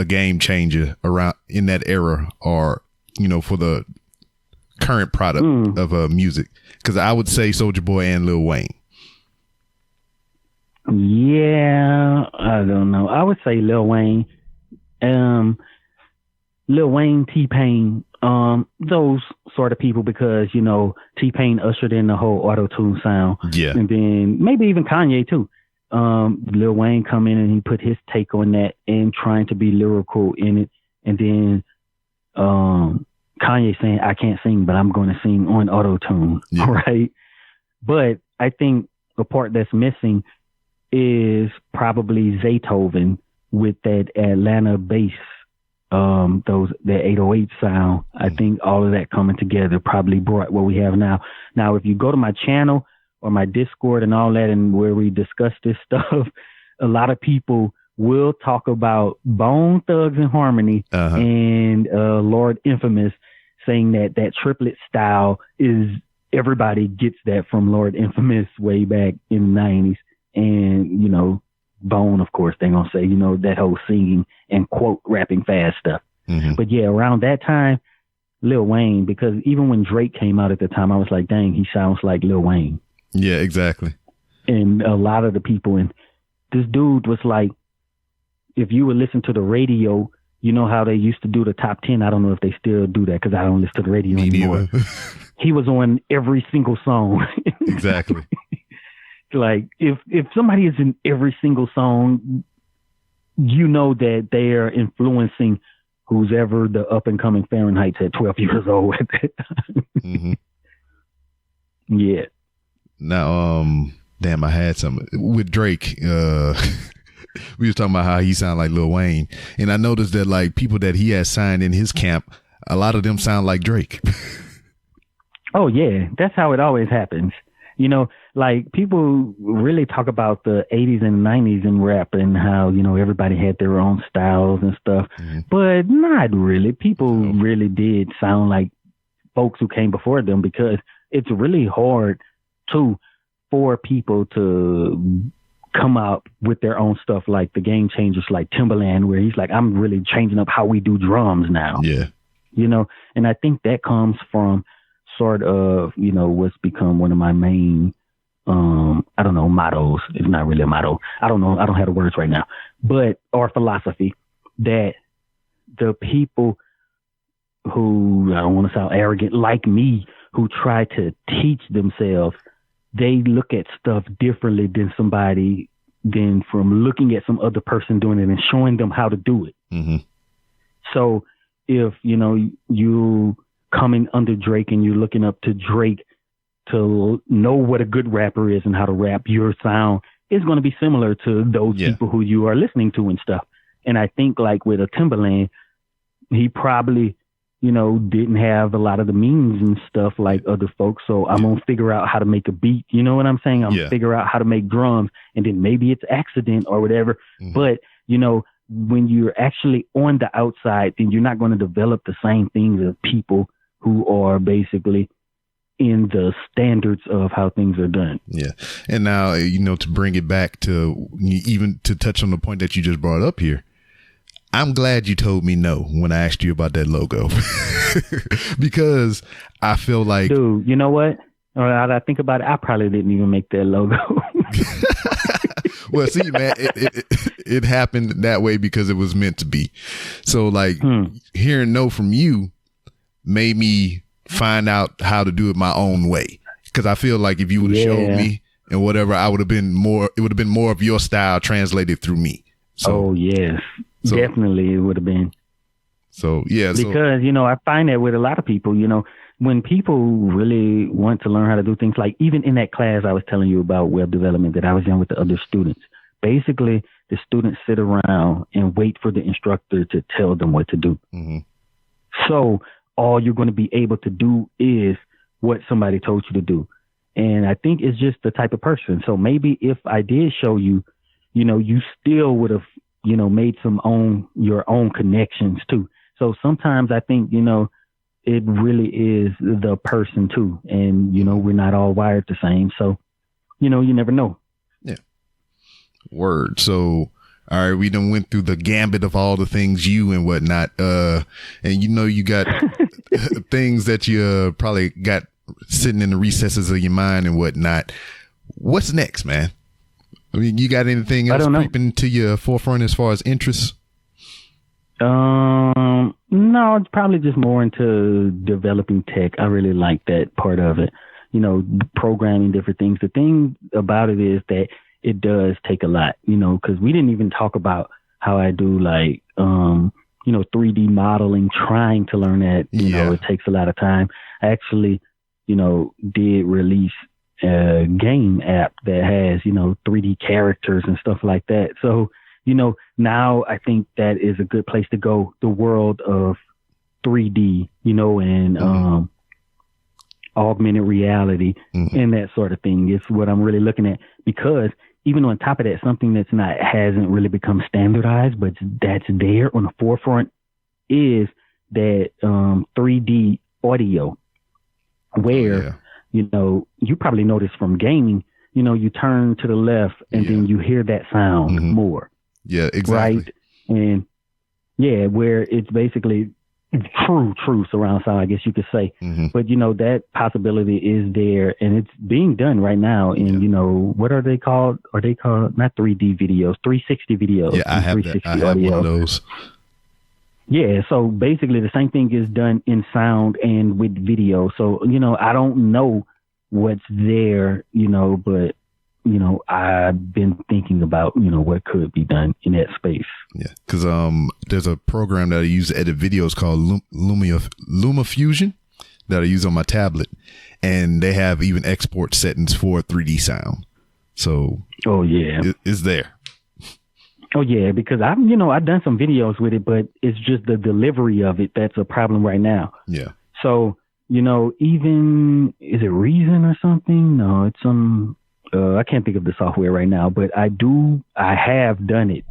game changer around in that era, or for the current product of music? Because I would say Soulja Boy and Lil Wayne. Yeah, I don't know. I would say Lil Wayne. Lil Wayne, T-Pain, those sort of people, because, T-Pain ushered in the whole auto-tune sound. Yeah. And then maybe even Kanye too. Lil Wayne come in and he put his take on that and trying to be lyrical in it. And then Kanye saying, I can't sing, but I'm going to sing on auto-tune. Yeah. Right? But I think the part that's missing is probably Zaytoven with that Atlanta bass, that 808 sound. I think all of that coming together probably brought what we have now. Now, if you go to my channel or my Discord and all that, and where we discuss this stuff, a lot of people will talk about Bone Thugs and Harmony and Lord Infamous, saying that triplet style is, everybody gets that from Lord Infamous way back in the 90s. And, Bone, of course, they're going to say, that whole singing and quote rapping fast stuff. Mm-hmm. But yeah, around that time, Lil Wayne, because even when Drake came out at the time, I was like, dang, he sounds like Lil Wayne. Yeah, exactly. And a lot of the people, and this dude was like, if you would listen to the radio, how they used to do the top 10. I don't know if they still do that, because I don't listen to the radio anymore. He was on every single song. Exactly. Like if somebody is in every single song, that they are influencing who's ever the up and coming Fahrenheit's at 12 years old at that time. Mm-hmm. Yeah. Now, damn, I had some with Drake. We was talking about how he sounded like Lil Wayne, and I noticed that like people that he has signed in his camp, a lot of them sound like Drake. Oh yeah, that's how it always happens. Like people really talk about the 80s and 90s in rap and how, everybody had their own styles and stuff, but not really. People really did sound like folks who came before them, because it's really hard for people to come out with their own stuff, like the game changers, like Timbaland, where he's like, I'm really changing up how we do drums now. Yeah. And I think that comes from sort of, what's become one of my main, I don't know, mottos. It's not really a motto. I don't know. I don't have the words right now, but our philosophy that the people who, I don't want to sound arrogant, like me, who try to teach themselves, they look at stuff differently than from looking at some other person doing it and showing them how to do it. Mm-hmm. So if, you coming under Drake and you're looking up to Drake to know what a good rapper is and how to rap, your sound is going to be similar to those people who you are listening to and stuff. And I think like with a Timbaland, he probably, didn't have a lot of the means and stuff like other folks. So I'm going to figure out how to make a beat. You know what I'm saying? I'm going to figure out how to make drums, and then maybe it's accident or whatever. Mm-hmm. But, when you're actually on the outside, then you're not going to develop the same things as people who are basically in the standards of how things are done. Yeah. And now, to bring it back to even to touch on the point that you just brought up here, I'm glad you told me no when I asked you about that logo because I feel like, dude, you know what? Now that I think about it, I probably didn't even make that logo. Well, see, man, it happened that way because it was meant to be. So like hearing no from you made me find out how to do it my own way. Cause I feel like if you would have showed me and whatever, it would have been more of your style translated through me. So, yes, definitely it would have been. So, yeah. Because, I find that with a lot of people, when people really want to learn how to do things, like even in that class I was telling you about web development that I was in with the other students, basically the students sit around and wait for the instructor to tell them what to do. Mm-hmm. So all you're going to be able to do is what somebody told you to do. And I think it's just the type of person. So maybe if I did show you, you still would have, made your own connections too. So sometimes I think, it really is the person too. And, we're not all wired the same. So, you never know. Yeah. Word. So, all right, we done went through the gambit of all the things you and whatnot. And you got things that you probably got sitting in the recesses of your mind and whatnot. What's next, man? I mean, you got anything else creeping to your forefront as far as interests? No, it's probably just more into developing tech. I really like that part of it. Programming different things. The thing about it is that it does take a lot, because we didn't even talk about how I do 3D modeling, trying to learn that, it takes a lot of time. I actually, did release a game app that has, 3D characters and stuff like that. So, now I think that is a good place to go. The world of 3D, and augmented reality and that sort of thing is what I'm really looking at, because even on top of that, something hasn't really become standardized, but that's there on the forefront is that 3D audio, where, you probably noticed from gaming, you turn to the left and then you hear that sound more. Yeah, exactly. Right. And where it's basically true surround sound, I guess you could say. But that possibility is there, and it's being done right now in what are they called? Are they called not 3D videos, 360 videos? Yeah, I have that. I have one of those. Yeah, so basically the same thing is done in sound and with video. So I don't know what's there, but I've been thinking about, what could be done in that space. Yeah. Cause, there's a program that I use to edit videos called LumaFusion that I use on my tablet, and they have even export settings for 3D sound. So, it's there. Oh yeah. Because I've done some videos with it, but it's just the delivery of it that's a problem right now. Yeah. So, even, is it Reason or something? No, it's some, I can't think of the software right now, but I have done it,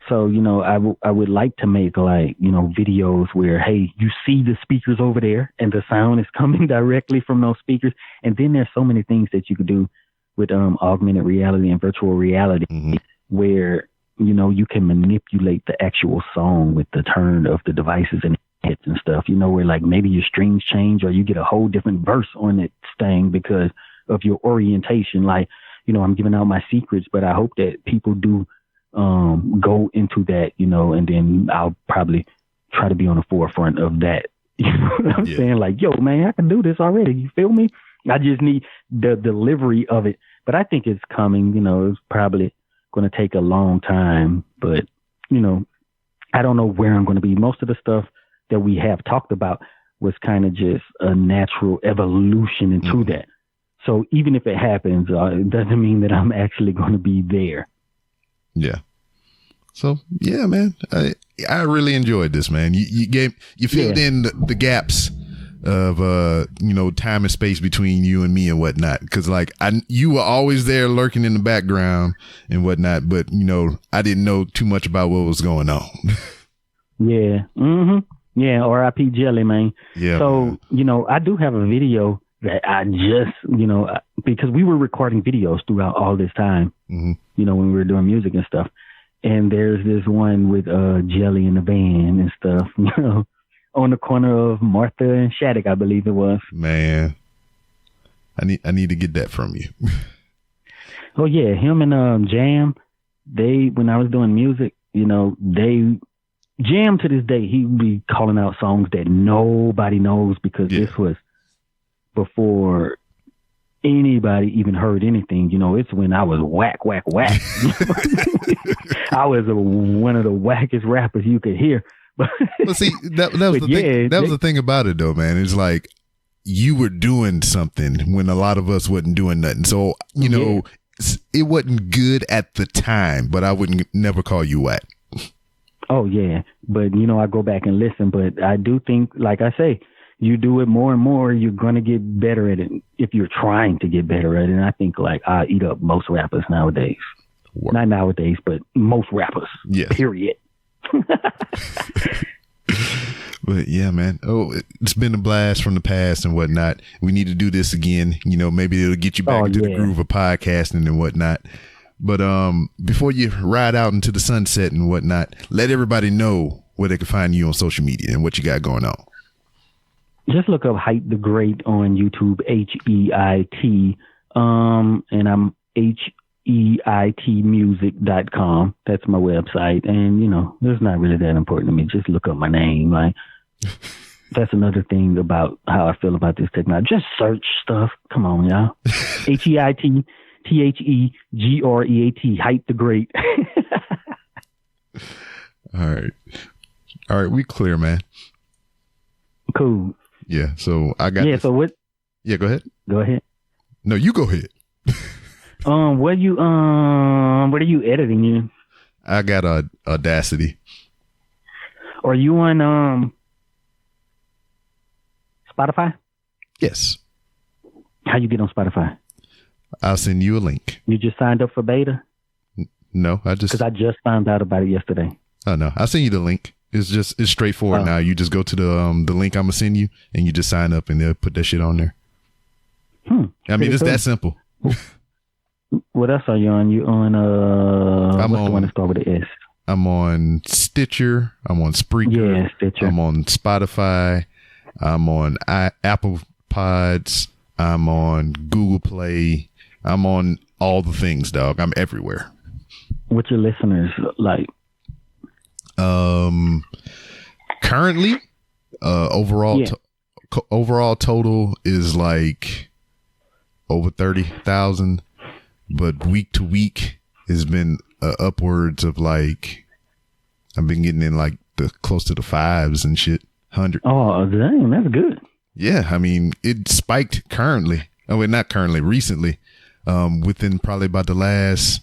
so, I would like to make videos where, hey, you see the speakers over there and the sound is coming directly from those speakers. And then there's so many things that you could do with, augmented reality and virtual reality where, you can manipulate the actual song with the turn of the devices and hits and stuff, where maybe your strings change or you get a whole different verse on it thing because of your orientation. I'm giving out my secrets, but I hope that people do go into that, and then I'll probably try to be on the forefront of that. You know what I'm saying? Yo, man, I can do this already. You feel me? I just need the delivery of it. But I think it's coming. It's probably going to take a long time, but I don't know where I'm going to be. Most of the stuff that we have talked about was kind of just a natural evolution into that. So even if it happens, it doesn't mean that I'm actually going to be there. Yeah. So yeah, man, I really enjoyed this, man. You filled in the gaps of time and space between you and me and whatnot, because you were always there lurking in the background and whatnot, but I didn't know too much about what was going on. Yeah. Yeah. R.I.P. Jelly, man. Yeah. So I do have a video that I just, because we were recording videos throughout all this time, when we were doing music and stuff. And there's this one with Jelly in the van and stuff, on the corner of Martha and Shattuck, I believe it was. Man, I need to get that from you. Oh yeah, him and Jam, when I was doing music, Jam to this day, he'd be calling out songs that nobody knows because this was before anybody even heard anything. It's when I was whack. I was one of the wackest rappers you could hear. But see, that was the thing. That was the thing about it, though, man. It's like you were doing something when a lot of us wasn't doing nothing. So it wasn't good at the time, but I wouldn't never call you whack. Oh yeah, but I go back and listen. But I do think, like I say, you do it more and more, you're gonna get better at it if you're trying to get better at it. And I think I eat up most rappers nowadays. What? Not nowadays, but most rappers. Yes. Period. But yeah, man. Oh, it's been a blast from the past and whatnot. We need to do this again. Maybe it'll get you back into the groove of podcasting and whatnot. But before you ride out into the sunset and whatnot, let everybody know where they can find you on social media and what you got going on. Just look up Heit The Great on YouTube, HEIT, and I'm HEITmusic.com. That's my website. And, it's not really that important to me. Just look up my name. That's another thing about how I feel about this technology. Just search stuff. Come on, y'all. HEIT. THEGREAT, Heit The Great. All right, we clear, man. Cool. Yeah, so I got so what? Yeah, go ahead. No, you go ahead. What are you editing in? I got Audacity. Are you on Spotify? Yes. How you get on Spotify? I'll send you a link. You just signed up for beta? No, because I just found out about it yesterday. Oh no, I'll send you the link. It's straightforward now. You just go to the link I'm gonna send you, and you just sign up, and they'll put that shit on there. I mean, it's that simple. What else are you on? You on what's the one that start with an S? I'm on Stitcher. I'm on Spreaker. Yeah, Stitcher. I'm on Spotify. I'm on Apple Pods. I'm on Google Play. I'm on all the things, dog. I'm everywhere. What's your listeners like? Currently, overall total is like over 30,000, but week to week has been upwards of like, I've been getting in like close to the fives and shit. 100. Oh, dang, that's good. Yeah, I mean, it spiked currently. Oh, well, not currently, recently. Within probably about the last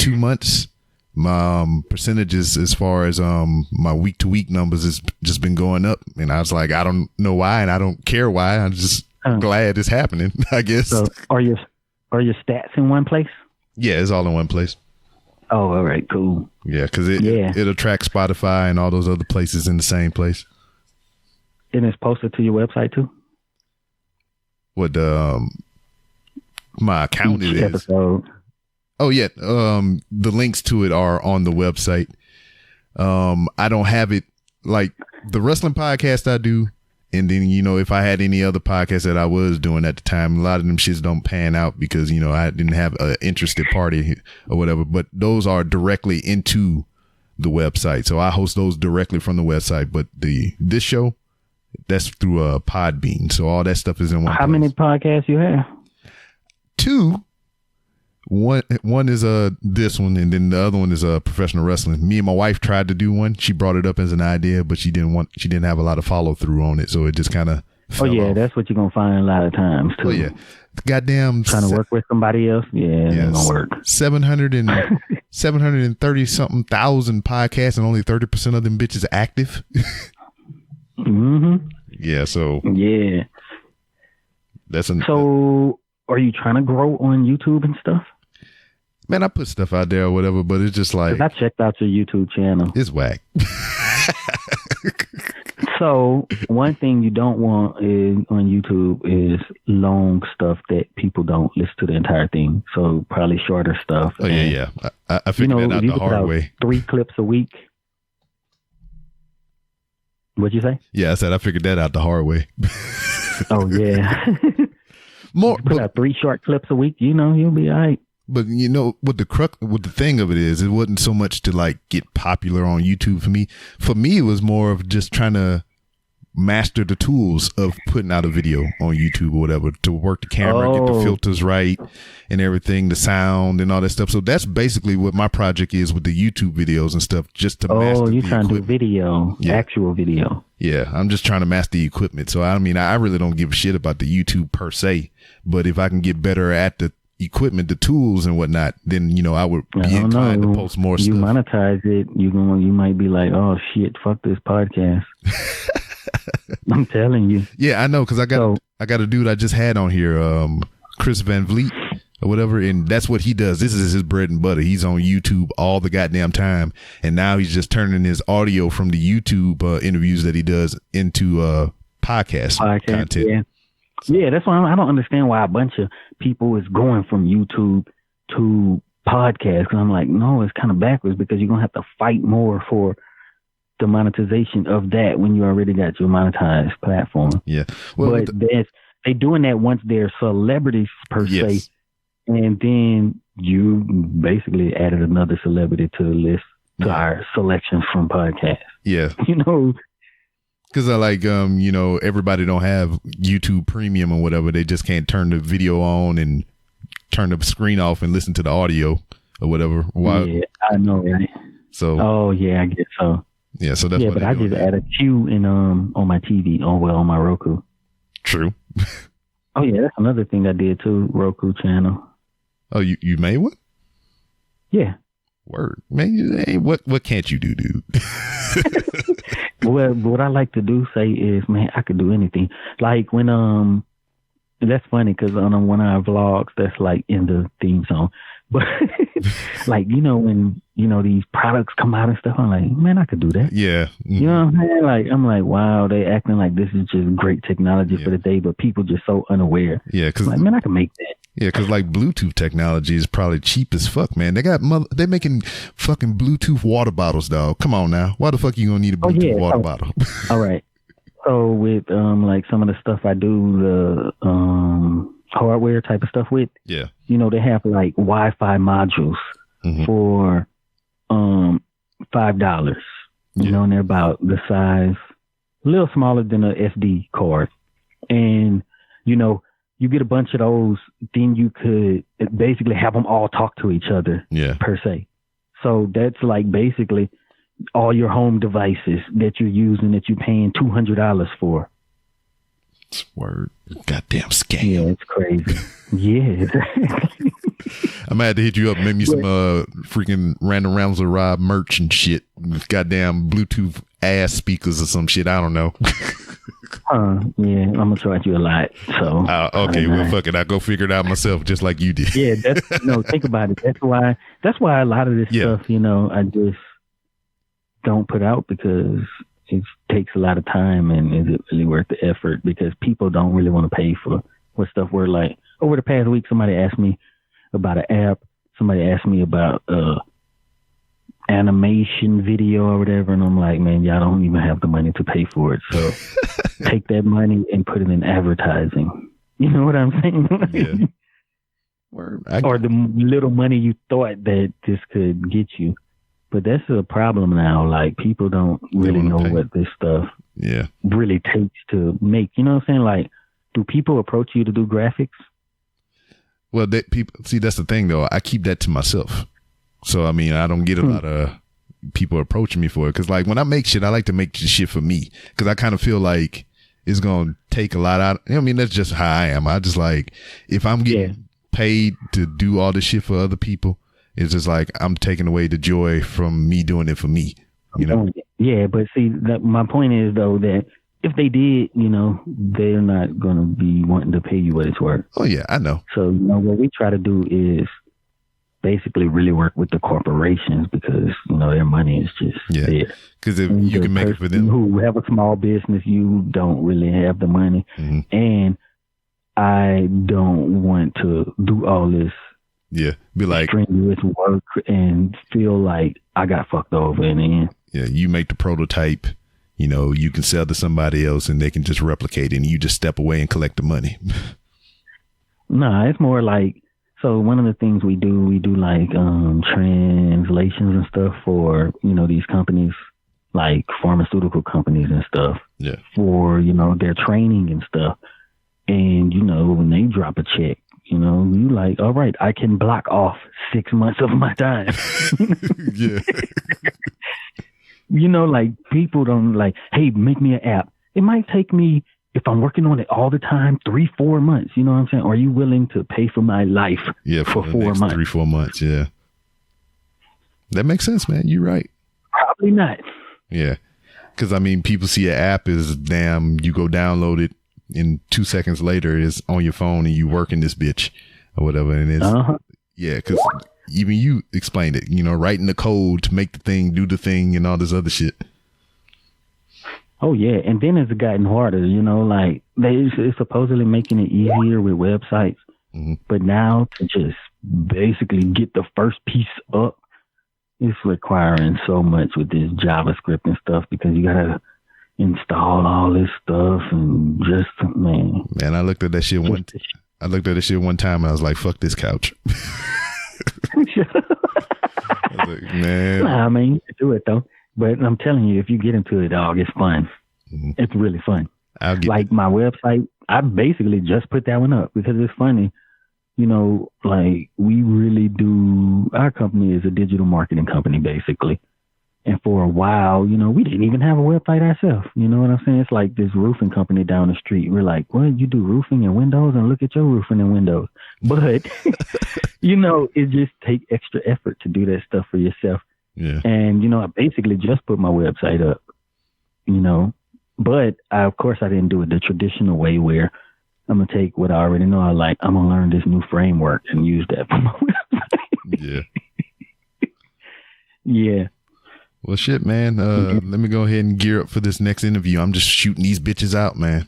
2 months, my percentages as far as my week to week numbers has just been going up. And I was like, I don't know why, and I don't care why. I'm just glad it's happening, I guess. So are your stats in one place? Yeah, it's all in one place. Oh, all right, cool. Yeah, because it'll track Spotify and all those other places in the same place. And it's posted to your website too? What my account Each is. Episode. Oh yeah. The links to it are on the website. I don't have it like the wrestling podcast I do. And then, if I had any other podcast that I was doing at the time, a lot of them shits don't pan out because, I didn't have an interested party or whatever, but those are directly into the website. So I host those directly from the website. But this show, that's through Podbean. So all that stuff is in one place. How many podcasts you have? 2. One is this one, and then the other one is professional wrestling. Me and my wife tried to do one. She brought it up as an idea, but she didn't have a lot of follow through on it, so it just kind of fell off. That's what you're gonna find a lot of times too. Oh yeah, goddamn, trying to work with somebody else. Yeah, it ain't gonna work. 730 something thousand podcasts, and only 30% of them bitches active. Yeah, so yeah, So are you trying to grow on YouTube and stuff? Man, I put stuff out there or whatever, but it's just like, I checked out your YouTube channel. It's whack. So one thing you don't want is on YouTube is long stuff that people don't listen to the entire thing. So probably shorter stuff. Oh yeah. I figured that out the hard way. 3 clips a week. What'd you say? Yeah, I said I figured that out the hard way. Oh yeah. Put out 3 short clips a week. You'll be all right. But what the thing of it is, it wasn't so much to like get popular on YouTube for me. For me, it was more of just trying to master the tools of putting out a video on YouTube or whatever, to work the camera, get the filters right and everything, the sound and all that stuff. So that's basically what my project is with the YouTube videos and stuff, just to master the equipment. Oh, you're trying to do video, actual video. Yeah, I'm just trying to master the equipment. So, I mean, I really don't give a shit about the YouTube per se, but if I can get better at the equipment, the tools and whatnot, then I would be inclined to post more stuff. You monetize it, you might be like, oh shit, fuck this podcast. I'm telling you. Yeah, I know, because I got a dude I just had on here, Chris Van Vliet or whatever, and that's what he does. This is his bread and butter. He's on YouTube all the goddamn time, and now he's just turning his audio from the YouTube interviews that he does into podcast content. Yeah. Yeah, that's why I don't understand why a bunch of people is going from YouTube to podcast. Because I'm like, no, it's kind of backwards, because you're going to have to fight more for the monetization of that when you already got your monetized platform. Yeah. Well, but they doing that once they're celebrities per se. And then you basically added another celebrity to the list, to our selections from podcasts. Yeah. Because I like, everybody don't have YouTube Premium or whatever. They just can't turn the video on and turn the screen off and listen to the audio or whatever. Yeah, I know, right? So. Oh yeah, I guess so. Yeah, so that's. Yeah, but I just added Q in on my TV. On my Roku. True. Oh yeah, that's another thing I did too. Roku channel. Oh, you made one? Yeah. Word, man. Hey, what can't you do, dude? Well, what I like to say is, man, I could do anything. Like when that's funny, because on one of our vlogs, that's like in the theme song. But like, when these products come out and stuff, I'm like, man, I could do that. Yeah. Mm-hmm. You know what I'm saying? Like, I'm like, wow, they acting like this is just great technology for the day, but people just so unaware. Yeah, because like, man, I can make that. Yeah, because like Bluetooth technology is probably cheap as fuck, man. They're making fucking Bluetooth water bottles, dog. Come on now, why the fuck you gonna need a Bluetooth water bottle? All right. So with like some of the stuff I do, the hardware type of stuff with, yeah, they have like Wi-Fi modules for $5. And they're about the size, a little smaller than a SD card, and you get a bunch of those, then you could basically have them all talk to each other, per se. So that's like basically all your home devices that you're using that you're paying $200 for. Word. Goddamn scam. Yeah, it's crazy. Yeah. I might have to hit you up, make me some freaking Random Rounds with Rob merch and shit. Goddamn Bluetooth ass speakers or some shit. I don't know. Yeah, I'm gonna charge you a lot. So okay, well fuck it. I'll go figure it out myself, just like you did. Yeah, think about it. That's why a lot of this stuff, I just don't put out, because it takes a lot of time, and is it really worth the effort? Because people don't really want to pay for what stuff we're like. Over the past week, somebody asked me about an app. Somebody asked me about animation video or whatever, and I'm like, man, y'all don't even have the money to pay for it. So take that money and put it in advertising. You know what I'm saying? Yeah. Or the little money you thought that this could get you. But that's a problem now. Like, people don't really know what this stuff really takes to make. You know what I'm saying? Like, do people approach you to do graphics? Well, that's the thing, though. I keep that to myself. So, I mean, I don't get a lot of people approaching me for it. Because, like, when I make shit, I like to make shit for me. Because I kind of feel like it's going to take a lot out. I mean, that's just how I am. I just like, if I'm getting paid to do all this shit for other people, it's just like I'm taking away the joy from me doing it for me, Yeah, but see, my point is, though, that if they did, they're not going to be wanting to pay you what it's worth. Oh, yeah, I know. So, what we try to do is basically really work with the corporations because, their money is just there. Because if you can make it for them. Who have a small business, you don't really have the money. Mm-hmm. And I don't want to do all this be like strenuous work and feel like I got fucked over in the end. Yeah, you make the prototype, you can sell to somebody else and they can just replicate it and you just step away and collect the money. Nah, it's more like, so one of the things we do like translations and stuff for, these companies, like pharmaceutical companies and stuff. Yeah. For, their training and stuff. And, when they drop a check, you like, all right, I can block off 6 months of my time. Yeah. Like people don't like, hey, make me an app. It might take me, if I'm working on it all the time, 3-4 months. You know what I'm saying? Are you willing to pay for my life for 4 months? 3-4 months. Yeah. That makes sense, man. You're right. Probably not. Yeah. Because, people see an app is damn, you go download it. In 2 seconds later, it's on your phone and you working this bitch or whatever. And it's, yeah, because even you explained it, writing the code to make the thing, do the thing and all this other shit. Oh, yeah. And then it's gotten harder, like they're supposedly making it easier with websites. Mm-hmm. But now to just basically get the first piece up, it's requiring so much with this JavaScript and stuff because you got to install all this stuff and just man. I looked at that shit one time and I was like, fuck this couch. I was like, man. Nah, you can do it though. But I'm telling you, if you get into it, dog, it's fun. Mm-hmm. It's really fun. Like my website, I basically just put that one up because it's funny. Like we really do, our company is a digital marketing company basically. And for a while, we didn't even have a website ourselves. You know what I'm saying? It's like this roofing company down the street. We're like, well, you do roofing and windows and look at your roofing and windows. But, it just takes extra effort to do that stuff for yourself. Yeah. And, I basically just put my website up, but of course I didn't do it the traditional way where I'm going to take what I already know I like. I'm going to learn this new framework and use that for my website. Yeah. Yeah. Well, shit, man. Let me go ahead and gear up for this next interview. I'm just shooting these bitches out, man.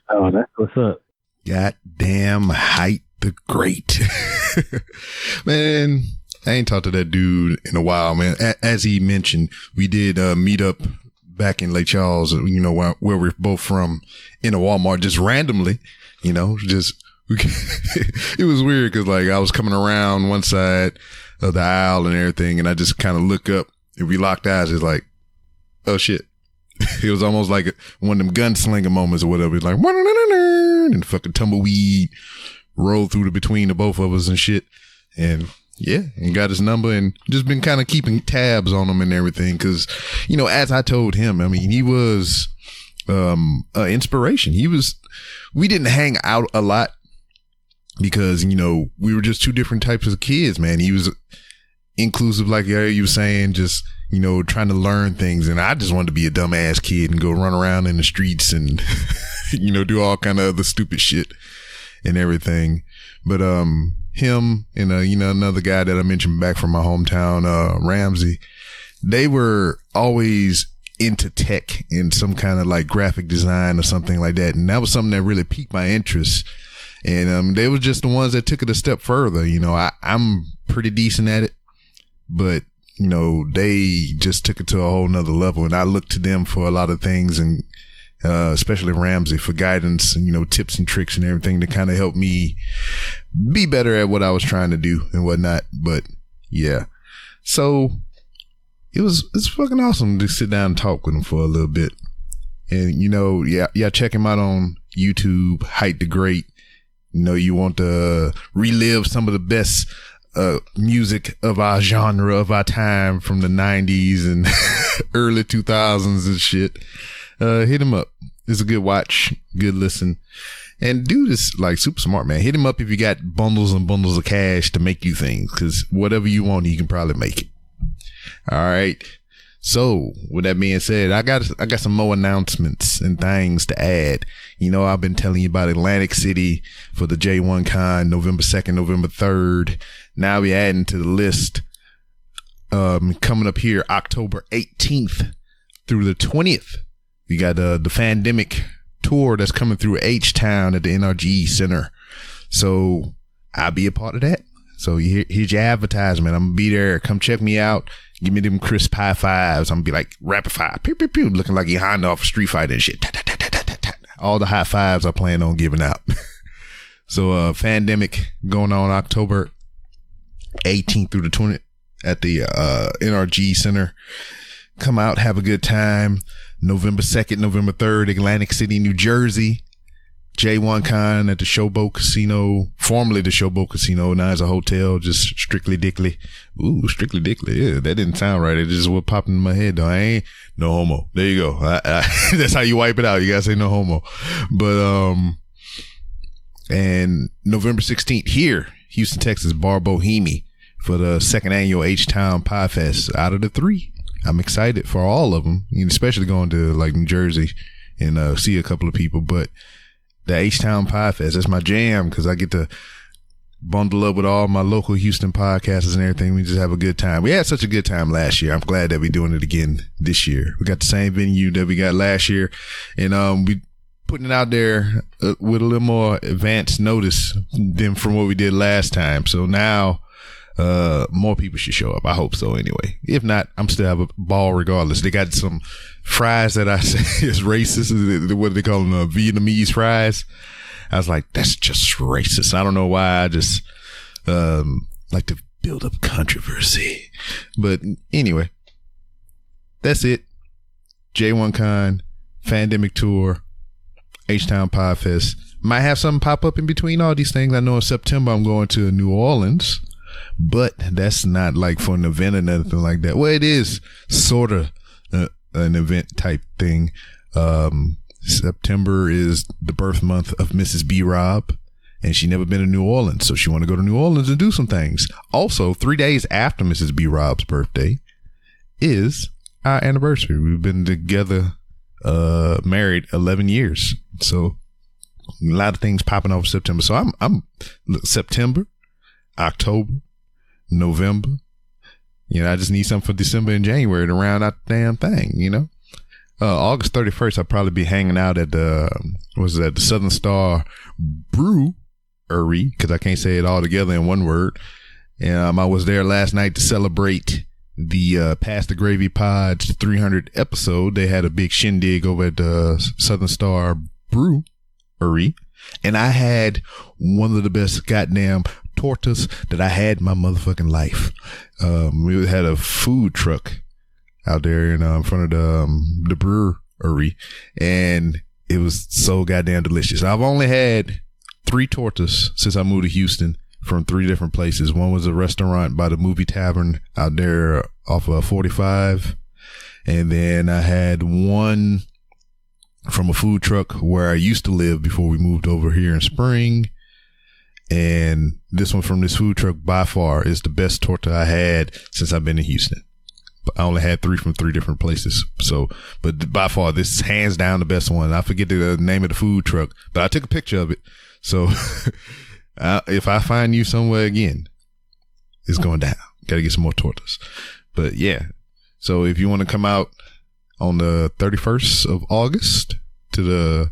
Oh, that's what's up. Goddamn Heit the Great. Man, I ain't talked to that dude in a while, man. As he mentioned, we did meet up back in Lake Charles, where we're both from, in a Walmart, just randomly, it was weird because, like, I was coming around one side of the aisle and everything, and I just kind of look up. If we locked eyes, it's like, oh shit. It was almost like one of them gunslinger moments or whatever. It's like, and fucking tumbleweed rolled through between the both of us and shit. And yeah, and got his number and just been kind of keeping tabs on him and everything. Cause, as I told him, he was, inspiration. We didn't hang out a lot because, we were just two different types of kids, man. He was inclusive, like you were saying, just, trying to learn things. And I just wanted to be a dumbass kid and go run around in the streets and, do all kind of other stupid shit and everything. But, him and, another guy that I mentioned back from my hometown, Ramsey, they were always into tech and some kind of like graphic design or something like that. And that was something that really piqued my interest. And, they were just the ones that took it a step further. I'm pretty decent at it. But, they just took it to a whole nother level. And I look to them for a lot of things and, especially Ramsey for guidance and, tips and tricks and everything to kind of help me be better at what I was trying to do and whatnot. But yeah, so it's fucking awesome to sit down and talk with him for a little bit. And, check him out on YouTube, Heit The Great. You want to relive some of the best music of our genre, of our time from the 90s and early 2000s and shit. Hit him up. It's a good watch, good listen. And dude is like super smart, man. Hit him up if you got bundles and bundles of cash to make you things, because whatever you want, he can probably make it. All right. So with that being said, I got some more announcements and things to add. I've been telling you about Atlantic City for the J1 Con, November 2nd, November 3rd. now we adding to the list. Coming up here October 18th through the 20th, we got the Fandemic tour that's coming through HTown at the NRG Center. So I'll be a part of that. So here's your advertisement. I'm gonna be there. Come check me out. Give me them crisp high fives. I'm gonna be like rapid fire, pew pew pew, looking like you Honda off a Street Fighter and shit. All the high fives I plan on giving out. So Fandemic going on October 18th through the 20th at the NRG Center. Come out, have a good time. November 2nd, November 3rd, Atlantic City, New Jersey. J1 Con at the Showboat Casino, formerly the Showboat Casino. Now it's a hotel, just Strictly Dickly. Ooh, Strictly Dickly. Yeah, that didn't sound right. It just what popped in my head, though. I ain't no homo. There you go. That's how you wipe it out. You gotta say no homo. But, and November 16th here, Houston, Texas, Bar Boheme for the second annual HTown Podfest. Out of the three, I'm excited for all of them, especially going to like New Jersey and see a couple of people. But the HTown Podfest, that's my jam because I get to bundle up with all my local Houston podcasters and everything. We just have a good time. We had such a good time last year. I'm glad that we're doing it again this year. We got the same venue that we got last year, and we putting it out there with a little more advanced notice than from what we did last time. So now more people should show up. I hope so anyway. If not, I'm still have a ball regardless. They got some fries that I say is racist. What do they call them? Vietnamese fries. I was like, that's just racist. I don't know why. I just like to build up controversy. But anyway, that's it. J1 Con, Fandemic Tour, HTown Podfest. Might have something pop up in between all these things. I know in September I'm going to New Orleans, but that's not like for an event or nothing like that. Well, it is sort of an event type thing. September is the birth month of Mrs. B. Rob, and she never been to New Orleans, so she want to go to New Orleans and do some things. Also, 3 days after Mrs. B. Rob's birthday is our anniversary. We've been together, married 11 years. So a lot of things popping off September. So I'm September, October, November. I just need something for December and January to round out the damn thing, August 31st, I'll probably be hanging out at the Southern Star Brewery, because I can't say it all together in one word. And I was there last night to celebrate the Pass the Gravy Pod's 300th episode. They had a big shindig over at the Southern Star Brewery, and I had one of the best goddamn tortas that I had in my motherfucking life. We had a food truck out there in front of the brewery, and it was so goddamn delicious. I've only had 3 tortas since I moved to Houston from 3 different places. One was a restaurant by the Movie Tavern out there off of 45, and then I had one from a food truck where I used to live before we moved over here in Spring. And this one from this food truck by far is the best torta I had since I've been in Houston. I only had 3 from 3 different places. So, but by far, this is hands down the best one. I forget the name of the food truck, but I took a picture of it. So if I find you somewhere again, it's going down. Got to get some more tortas. But yeah. So if you want to come out on the 31st of August to the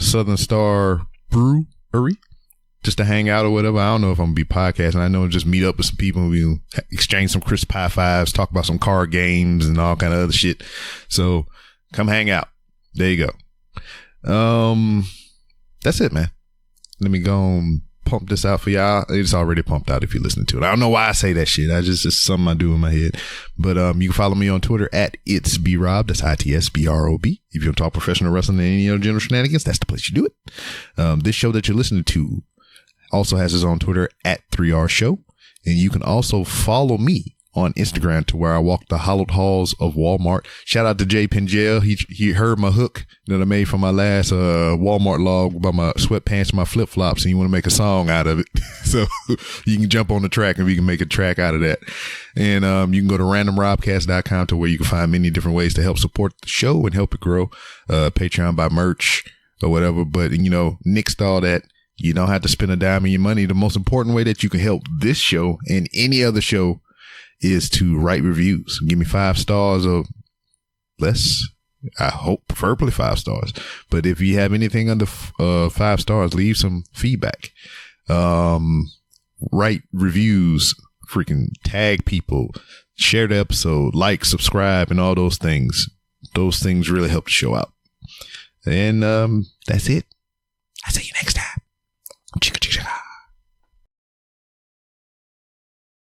Southern Star Brewery, just to hang out or whatever. I don't know if I'm going to be podcasting. I know just meet up with some people and we'll exchange some crisp high fives, talk about some card games and all kind of other shit. So come hang out. There you go. That's it, man. Let me go and pump this out for y'all. It's already pumped out if you're listening to it. I don't know why I say that shit. It's something I do in my head. But you can follow me on Twitter at It's B Rob. That's ITSBROB. If you want to talk professional wrestling and any other general shenanigans, that's the place you do it. This show that you're listening to also has his own Twitter at 3R Show. And you can also follow me on Instagram to where I walk the hallowed halls of Walmart. Shout out to Jay Pingel. He heard my hook that I made for my last Walmart log about my sweatpants and my flip flops, and you want to make a song out of it. So you can jump on the track and we can make a track out of that. And you can go to randomrobcast.com to where you can find many different ways to help support the show and help it grow. Patreon, buy merch or whatever. But nixed all that You don't have to spend a dime of your money. The most important way that you can help this show and any other show is to write reviews. Give me 5 stars or less. I hope preferably 5 stars. But if you have anything under 5 stars, leave some feedback. Write reviews, freaking tag people, share the episode, like, subscribe, and all those things. Those things really help the show out. And that's it. I'll see you next time.